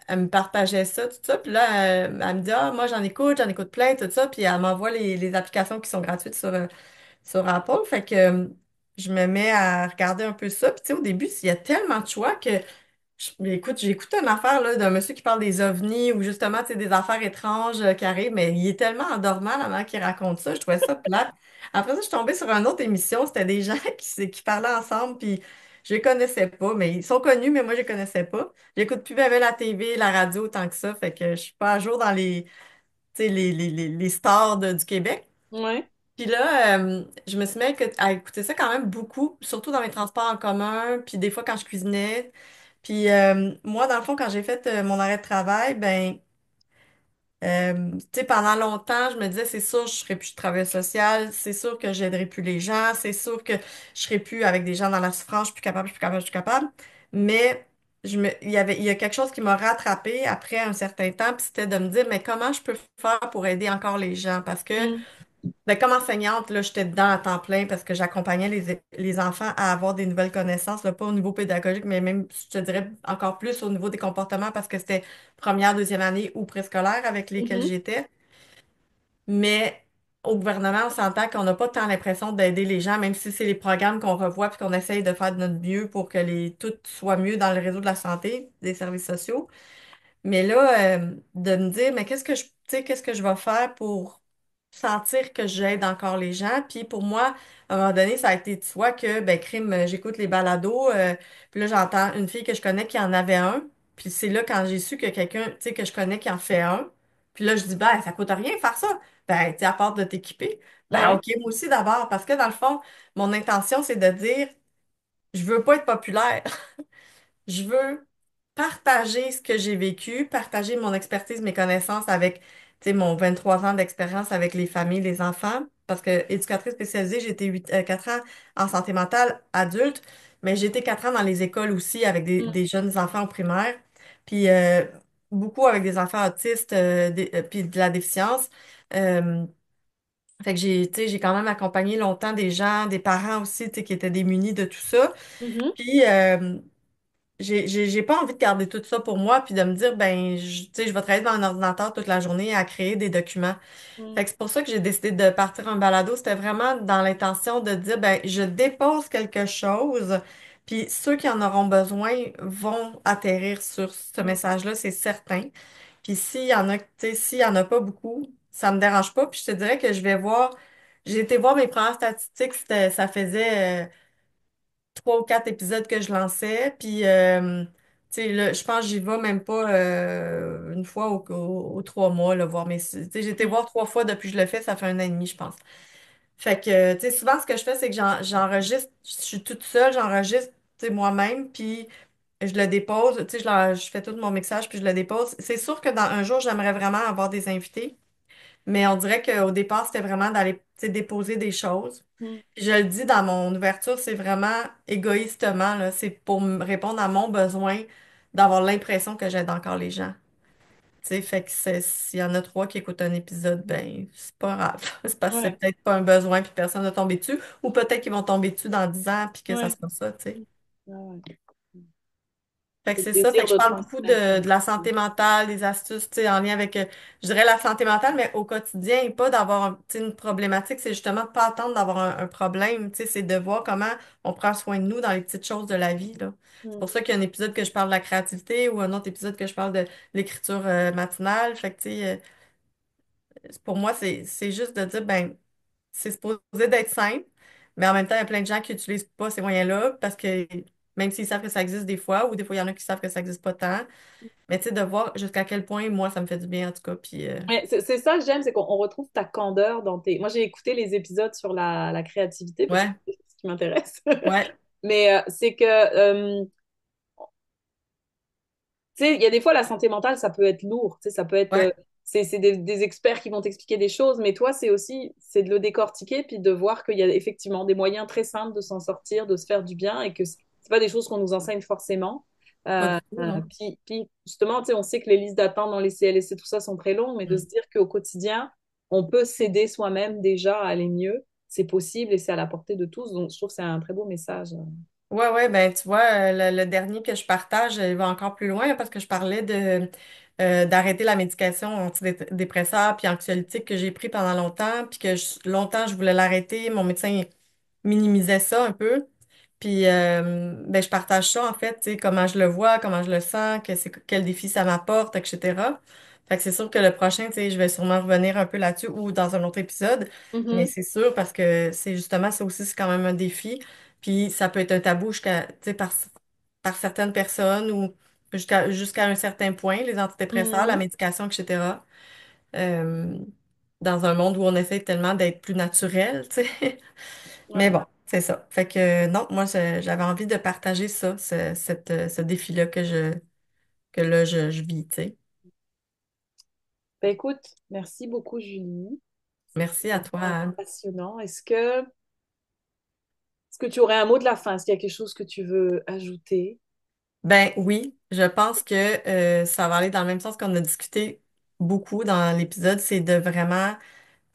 Speaker 2: elle me partageait ça, tout ça. Puis là, elle me dit, ah, moi j'en écoute plein, tout ça. Puis elle m'envoie les applications qui sont gratuites sur Apple. Fait que je me mets à regarder un peu ça. Puis tu sais, au début, il y a tellement de choix que, mais écoute, j'ai écouté une affaire là, d'un monsieur qui parle des ovnis ou justement, tu sais, des affaires étranges qui arrivent, mais il est tellement endormant la manière qu'il raconte ça. Je trouvais ça plate. Après ça, je suis tombée sur une autre émission. C'était des gens qui parlaient ensemble, puis je les connaissais pas, mais ils sont connus, mais moi, je les connaissais pas. J'écoute plus bien la TV, la radio tant que ça, fait que je suis pas à jour dans tu sais, les stars du Québec.
Speaker 1: ouais.
Speaker 2: Puis là, je me suis mis à écouter ça quand même beaucoup, surtout dans les transports en commun, puis des fois quand je cuisinais. Puis moi, dans le fond, quand j'ai fait mon arrêt de travail, ben, tu sais, pendant longtemps, je me disais, c'est sûr, je serai plus de travail social, c'est sûr que j'aiderai plus les gens, c'est sûr que je serai plus avec des gens dans la souffrance, je suis plus capable, je suis plus capable, je suis capable. Mais il y a quelque chose qui m'a rattrapée après un certain temps, puis c'était de me dire, mais comment je peux faire pour aider encore les gens? Parce que
Speaker 1: Mm,
Speaker 2: ben, comme enseignante, là, j'étais dedans à temps plein parce que j'accompagnais les enfants à avoir des nouvelles connaissances, là, pas au niveau pédagogique, mais même, je te dirais, encore plus au niveau des comportements parce que c'était première, deuxième année ou préscolaire avec lesquels
Speaker 1: mhm,
Speaker 2: j'étais. Mais au gouvernement, on s'entend qu'on n'a pas tant l'impression d'aider les gens, même si c'est les programmes qu'on revoit puis qu'on essaye de faire de notre mieux pour que tout soit mieux dans le réseau de la santé, des services sociaux. Mais là, de me dire, mais tu sais, qu'est-ce que je vais faire pour sentir que j'aide encore les gens? Puis pour moi, à un moment donné, ça a été de soi que, ben, crime, j'écoute les balados, puis là, j'entends une fille que je connais qui en avait un. Puis c'est là, quand j'ai su que quelqu'un, tu sais, que je connais qui en fait un. Puis là, je dis, ben, ça coûte rien faire ça. Ben, tu sais, à part de t'équiper. Ben,
Speaker 1: ouais.
Speaker 2: OK, moi aussi d'abord, parce que dans le fond, mon intention, c'est de dire, je veux pas être populaire. Je veux partager ce que j'ai vécu, partager mon expertise, mes connaissances avec, tu sais, mon 23 ans d'expérience avec les familles, les enfants. Parce que éducatrice spécialisée, j'ai été 4 ans en santé mentale adulte, mais j'ai été 4 ans dans les écoles aussi avec
Speaker 1: Mm,
Speaker 2: des jeunes enfants au primaire. Puis beaucoup avec des enfants autistes, puis de la déficience. Euh, fait que tu sais, j'ai quand même accompagné longtemps des gens, des parents aussi, tu sais, qui étaient démunis de tout ça.
Speaker 1: mhm,
Speaker 2: Puis j'ai pas envie de garder tout ça pour moi puis de me dire, ben, tu sais, je vais travailler devant un ordinateur toute la journée à créer des documents.
Speaker 1: Mm,
Speaker 2: Fait que c'est pour ça que j'ai décidé de partir un balado. C'était vraiment dans l'intention de dire, ben, je dépose quelque chose, puis ceux qui en auront besoin vont atterrir sur ce
Speaker 1: mm,
Speaker 2: message-là, c'est certain. Puis s'il y en a, tu sais, s'il y en a pas beaucoup, ça me dérange pas. Puis je te dirais que je vais voir, j'ai été voir mes premières statistiques, ça faisait 3 ou 4 épisodes que je lançais, puis tu sais, là, je pense que j'y vais même pas une fois aux 3 mois, là, voir mes... Tu sais, j'ai été
Speaker 1: mm.
Speaker 2: voir 3 fois depuis que je le fais, ça fait 1 an et demi, je pense. Fait que, tu sais, souvent, ce que je fais, c'est que j'enregistre, je suis toute seule, j'enregistre, tu sais, moi-même, puis je le dépose, tu sais, je fais tout mon mixage, puis je le dépose. C'est sûr que dans un jour, j'aimerais vraiment avoir des invités, mais on dirait qu'au départ, c'était vraiment d'aller, tu sais, déposer des choses.
Speaker 1: Mm.
Speaker 2: Puis je le dis dans mon ouverture, c'est vraiment égoïstement, là, c'est pour me répondre à mon besoin d'avoir l'impression que j'aide encore les gens. Tu sais, fait que s'il y en a 3 qui écoutent un épisode, ben, c'est pas grave. C'est parce que c'est
Speaker 1: Ouais,
Speaker 2: peut-être pas un besoin puis personne n'a tombé dessus. Ou peut-être qu'ils vont tomber dessus dans 10 ans puis que ça
Speaker 1: ouais.
Speaker 2: sera ça, tu sais.
Speaker 1: Ouais, ouais.
Speaker 2: Fait que
Speaker 1: C'est le
Speaker 2: c'est ça. Fait
Speaker 1: plaisir
Speaker 2: que je
Speaker 1: de
Speaker 2: parle beaucoup
Speaker 1: transmettre.
Speaker 2: de la santé mentale, des astuces, tu sais, en lien avec, je dirais la santé mentale, mais au quotidien, et pas d'avoir tu sais, une problématique, c'est justement de pas attendre d'avoir un problème, tu sais, c'est de voir comment on prend soin de nous dans les petites choses de la vie, là. C'est
Speaker 1: Mm,
Speaker 2: pour ça qu'il y a un épisode que je parle de la créativité ou un autre épisode que je parle de l'écriture matinale. Fait que, tu sais, pour moi, c'est juste de dire, ben, c'est supposé d'être simple, mais en même temps, il y a plein de gens qui n'utilisent pas ces moyens-là parce que même s'ils savent que ça existe des fois, ou des fois, il y en a qui savent que ça n'existe pas tant, mais tu sais, de voir jusqu'à quel point, moi, ça me fait du bien, en tout cas. Puis,
Speaker 1: ouais, c'est ça que j'aime, c'est qu'on retrouve ta candeur dans tes. Moi, j'ai écouté les épisodes sur la créativité parce que
Speaker 2: ouais,
Speaker 1: c'est ce qui m'intéresse.
Speaker 2: ouais,
Speaker 1: Mais c'est que tu sais, il y a des fois, la santé mentale, ça peut être lourd. Tu sais, ça peut être.
Speaker 2: ouais,
Speaker 1: C'est des experts qui vont t'expliquer des choses, mais toi, c'est aussi c'est de le décortiquer puis de voir qu'il y a effectivement des moyens très simples de s'en sortir, de se faire du bien et que c'est pas des choses qu'on nous enseigne forcément.
Speaker 2: pas du tout, non.
Speaker 1: Puis justement, tu sais, on sait que les listes d'attente dans les CLSC, tout ça, sont très longues, mais de
Speaker 2: Mm.
Speaker 1: se dire qu'au quotidien, on peut s'aider soi-même déjà à aller mieux, c'est possible et c'est à la portée de tous. Donc, je trouve que c'est un très beau message.
Speaker 2: Ouais, ouais, ben, tu vois, le dernier que je partage, il va encore plus loin parce que je parlais d'arrêter la médication antidépresseur puis anxiolytique que j'ai pris pendant longtemps, puis que longtemps, je voulais l'arrêter. Mon médecin minimisait ça un peu. Puis ben, je partage ça en fait, tu sais, comment je le vois, comment je le sens, quel défi ça m'apporte, etc. Fait que c'est sûr que le prochain, tu sais, je vais sûrement revenir un peu là-dessus ou dans un autre épisode, mais
Speaker 1: Mhm,
Speaker 2: c'est sûr parce que c'est justement ça aussi, c'est quand même un défi. Puis ça peut être un tabou jusqu'à, tu sais, par certaines personnes ou jusqu'à un certain point, les antidépresseurs, la
Speaker 1: mhm.
Speaker 2: médication, etc. Euh, dans un monde où on essaie tellement d'être plus naturel, tu sais. Mais
Speaker 1: Ouais.
Speaker 2: bon, c'est ça. Fait que non, moi j'avais envie de partager ça, ce défi-là que là je vis, tu sais.
Speaker 1: Ben, écoute, merci beaucoup, Julie.
Speaker 2: Merci à
Speaker 1: C'était
Speaker 2: toi,
Speaker 1: vraiment
Speaker 2: Anne.
Speaker 1: passionnant. Est-ce que tu aurais un mot de la fin? Est-ce qu'il y a quelque chose que tu veux ajouter?
Speaker 2: Ben oui, je pense que ça va aller dans le même sens qu'on a discuté beaucoup dans l'épisode, c'est de vraiment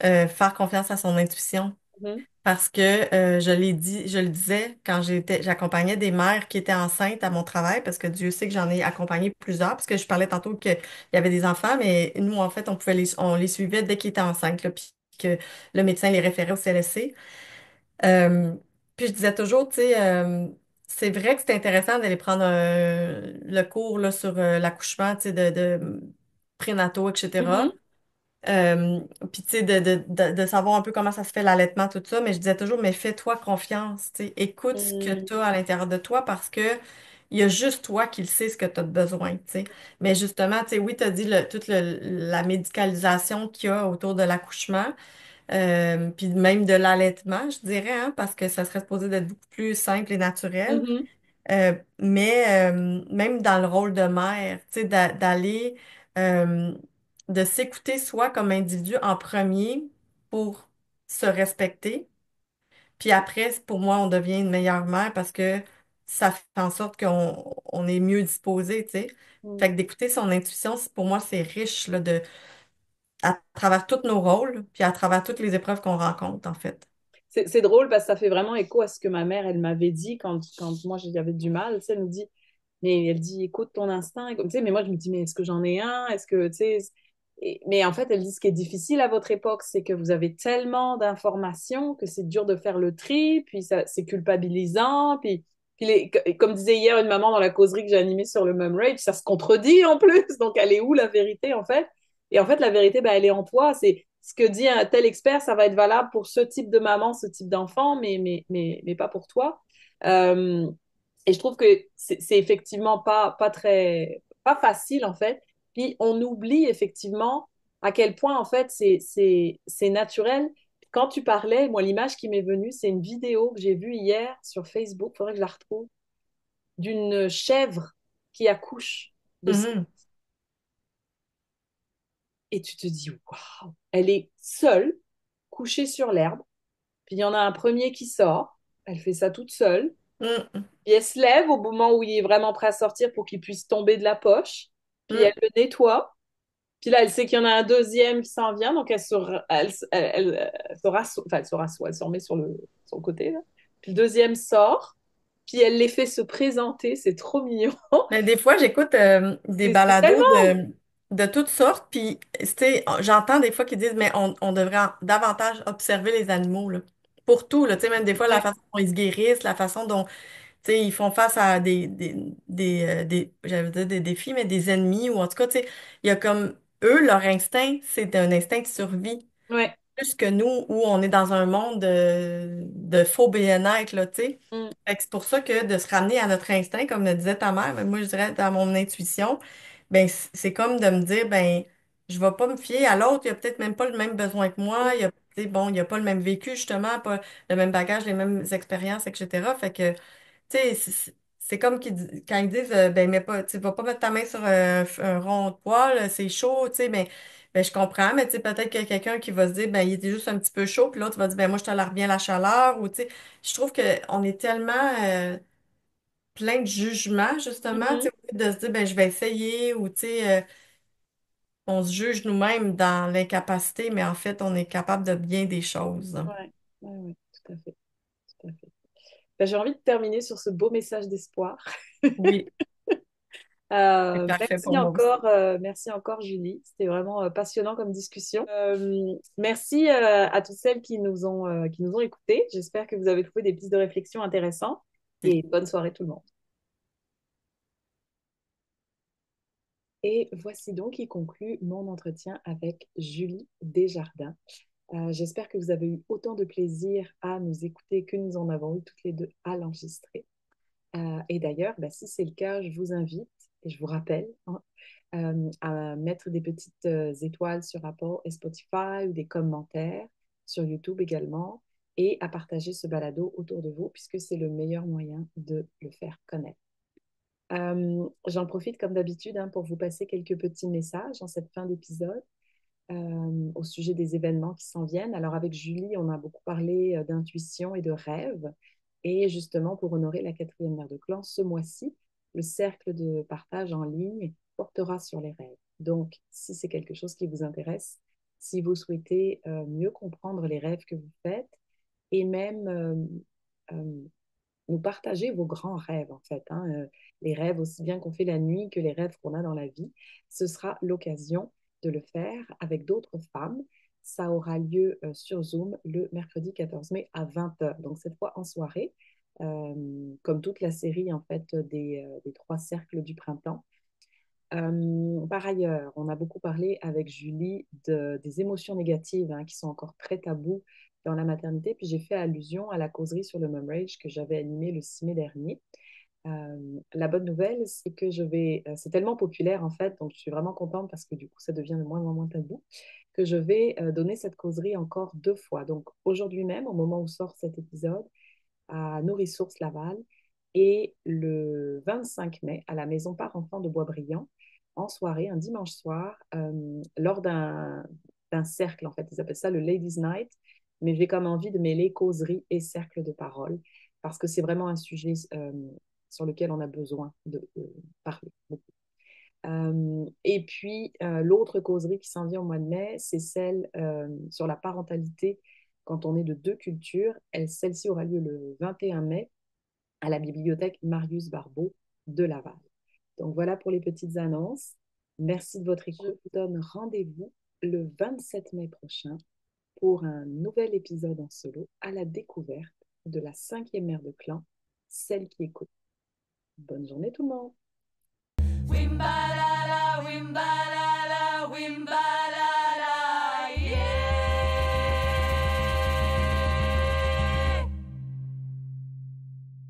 Speaker 2: faire confiance à son intuition.
Speaker 1: Mhm,
Speaker 2: Parce que je l'ai dit, je le disais quand j'accompagnais des mères qui étaient enceintes à mon travail, parce que Dieu sait que j'en ai accompagné plusieurs, parce que je parlais tantôt qu'il y avait des enfants, mais nous, en fait, on les suivait dès qu'ils étaient enceintes, là, puis que le médecin les référait au CLSC. Euh, puis je disais toujours, tu sais, c'est vrai que c'est intéressant d'aller prendre le cours là, sur l'accouchement, tu sais, de prénataux, etc.
Speaker 1: mhm,
Speaker 2: Euh, puis tu sais, de savoir un peu comment ça se fait l'allaitement, tout ça, mais je disais toujours, mais fais-toi confiance, tu sais, écoute ce que
Speaker 1: mhm,
Speaker 2: tu as à l'intérieur de toi parce que il y a juste toi qui le sais ce que tu as besoin, tu sais. Mais justement, tu sais, oui, tu as dit toute la médicalisation qu'il y a autour de l'accouchement, puis même de l'allaitement, je dirais, hein, parce que ça serait supposé d'être beaucoup plus simple et naturel.
Speaker 1: mhm,
Speaker 2: Mais même dans le rôle de mère, tu sais, d'aller, euh, de s'écouter soi comme individu en premier pour se respecter. Puis après, pour moi, on devient une meilleure mère parce que ça fait en sorte qu'on est mieux disposé, tu sais.
Speaker 1: mhm.
Speaker 2: Fait que d'écouter son intuition, pour moi, c'est riche, là, à travers tous nos rôles, puis à travers toutes les épreuves qu'on rencontre, en fait.
Speaker 1: C'est drôle parce que ça fait vraiment écho à ce que ma mère, elle m'avait dit quand moi j'avais du mal. Tu sais, elle nous dit, mais elle dit, écoute ton instinct. Et comme, tu sais, mais moi, je me dis, mais est-ce que j'en ai un? Est-ce que, tu sais, mais en fait, elle dit, ce qui est difficile à votre époque, c'est que vous avez tellement d'informations que c'est dur de faire le tri, puis ça, c'est culpabilisant, puis comme disait hier une maman dans la causerie que j'ai animée sur le mum rage, ça se contredit en plus. Donc, elle est où la vérité, en fait? Et en fait, la vérité, ben, elle est en toi. C'est ce que dit un tel expert, ça va être valable pour ce type de maman, ce type d'enfant, mais pas pour toi. Euh, et je trouve que c'est effectivement pas très, pas facile, en fait. Puis on oublie effectivement à quel point, en fait, c'est naturel. Quand tu parlais, moi, l'image qui m'est venue, c'est une vidéo que j'ai vue hier sur Facebook, il faudrait que je la retrouve, d'une chèvre qui accouche de ça.
Speaker 2: Mhm.
Speaker 1: Et tu te dis, waouh, elle est seule, couchée sur l'herbe. Puis il y en a un premier qui sort. Elle fait ça toute seule.
Speaker 2: Mhm.
Speaker 1: Puis elle se lève au moment où il est vraiment prêt à sortir pour qu'il puisse tomber de la poche. Puis elle
Speaker 2: Mhm.
Speaker 1: le nettoie. Puis là, elle sait qu'il y en a un deuxième qui s'en vient. Donc elle se rassoit, enfin elle se rassoit, elle se remet sur le côté, là. Puis le deuxième sort. Puis elle les fait se présenter. C'est trop mignon.
Speaker 2: Mais des fois, j'écoute des
Speaker 1: C'est
Speaker 2: balados
Speaker 1: tellement...
Speaker 2: de toutes sortes, puis tu sais, j'entends des fois qu'ils disent, mais on devrait davantage observer les animaux, là. Pour tout, là, tu sais, même des fois, la
Speaker 1: Ouais,
Speaker 2: façon dont ils se guérissent, la façon dont, tu sais, ils font face à j'allais dire des défis, mais des ennemis, ou en tout cas, tu sais, il y a comme, eux, leur instinct, c'est un instinct de survie
Speaker 1: ouais.
Speaker 2: plus que nous, où on est dans un monde de faux bien-être, là, tu sais.
Speaker 1: Mm,
Speaker 2: Fait que c'est pour ça que de se ramener à notre instinct, comme le disait ta mère, mais moi, je dirais dans mon intuition, ben, c'est comme de me dire, ben, je vais pas me fier à l'autre, il a peut-être même pas le même besoin que moi, il a, tu sais, bon, il a pas le même vécu, justement, pas le même bagage, les mêmes expériences, etc. Fait que, tu sais, c'est comme quand ils disent, ben, mais pas, tu vas pas mettre ta main sur un rond de poêle, c'est chaud, tu sais, ben, je comprends, mais tu sais, peut-être qu'il y a quelqu'un qui va se dire, ben, il était juste un petit peu chaud, puis l'autre va dire, ben, moi, je tolère bien la chaleur, ou tu sais, je trouve qu'on est tellement plein de jugements, justement, tu
Speaker 1: mhm.
Speaker 2: sais, au lieu de se dire, ben, je vais essayer, ou tu sais, on se juge nous-mêmes dans l'incapacité, mais en fait, on est capable de bien des choses.
Speaker 1: Ouais, ouais, ouais, tout à fait, tout à fait. Ben, j'ai envie de terminer sur ce beau message d'espoir.
Speaker 2: Oui, c'est parfait pour moi aussi.
Speaker 1: Merci encore Julie. C'était vraiment passionnant comme discussion. Merci à toutes celles qui nous ont écoutés. J'espère que vous avez trouvé des pistes de réflexion intéressantes et bonne soirée tout le monde. Et voici donc qui conclut mon entretien avec Julie Desjardins. J'espère que vous avez eu autant de plaisir à nous écouter que nous en avons eu toutes les deux à l'enregistrer. Et d'ailleurs, bah, si c'est le cas, je vous invite et je vous rappelle hein, à mettre des petites étoiles sur Apple et Spotify ou des commentaires sur YouTube également et à partager ce balado autour de vous puisque c'est le meilleur moyen de le faire connaître. J'en profite comme d'habitude hein, pour vous passer quelques petits messages en cette fin d'épisode au sujet des événements qui s'en viennent. Alors avec Julie, on a beaucoup parlé d'intuition et de rêve. Et justement, pour honorer la quatrième mère de clan, ce mois-ci, le cercle de partage en ligne portera sur les rêves. Donc, si c'est quelque chose qui vous intéresse, si vous souhaitez mieux comprendre les rêves que vous faites et même euh, nous partager vos grands rêves, en fait, hein, les rêves aussi bien qu'on fait la nuit que les rêves qu'on a dans la vie. Ce sera l'occasion de le faire avec d'autres femmes. Ça aura lieu sur Zoom le mercredi 14 mai à 20 h. Donc cette fois en soirée, comme toute la série en fait des trois cercles du printemps. Par ailleurs, on a beaucoup parlé avec Julie des émotions négatives hein, qui sont encore très tabous dans la maternité. Puis j'ai fait allusion à la causerie sur le mum rage que j'avais animée le 6 mai dernier. La bonne nouvelle, c'est que c'est tellement populaire en fait, donc je suis vraiment contente parce que du coup ça devient de moins en moins tabou, que je vais donner cette causerie encore 2 fois. Donc aujourd'hui même, au moment où sort cet épisode, à Nourrissource Laval et le 25 mai à la Maison Parents de Boisbriand en soirée, un dimanche soir, lors d'un cercle en fait. Ils appellent ça le Ladies Night, mais j'ai comme envie de mêler causerie et cercle de parole parce que c'est vraiment un sujet sur lequel on a besoin de parler beaucoup. Et puis, l'autre causerie qui s'en vient au mois de mai, c'est celle sur la parentalité quand on est de deux cultures. Celle-ci aura lieu le 21 mai à la bibliothèque Marius Barbeau de Laval. Donc voilà pour les petites annonces. Merci de votre
Speaker 2: Je-
Speaker 1: écoute. Je vous donne rendez-vous le 27 mai prochain pour un nouvel épisode en solo à la découverte de la cinquième mère de clan, celle qui écoute. Bonne journée tout le monde.
Speaker 3: Wimbalala, wimbalala, wimbalala.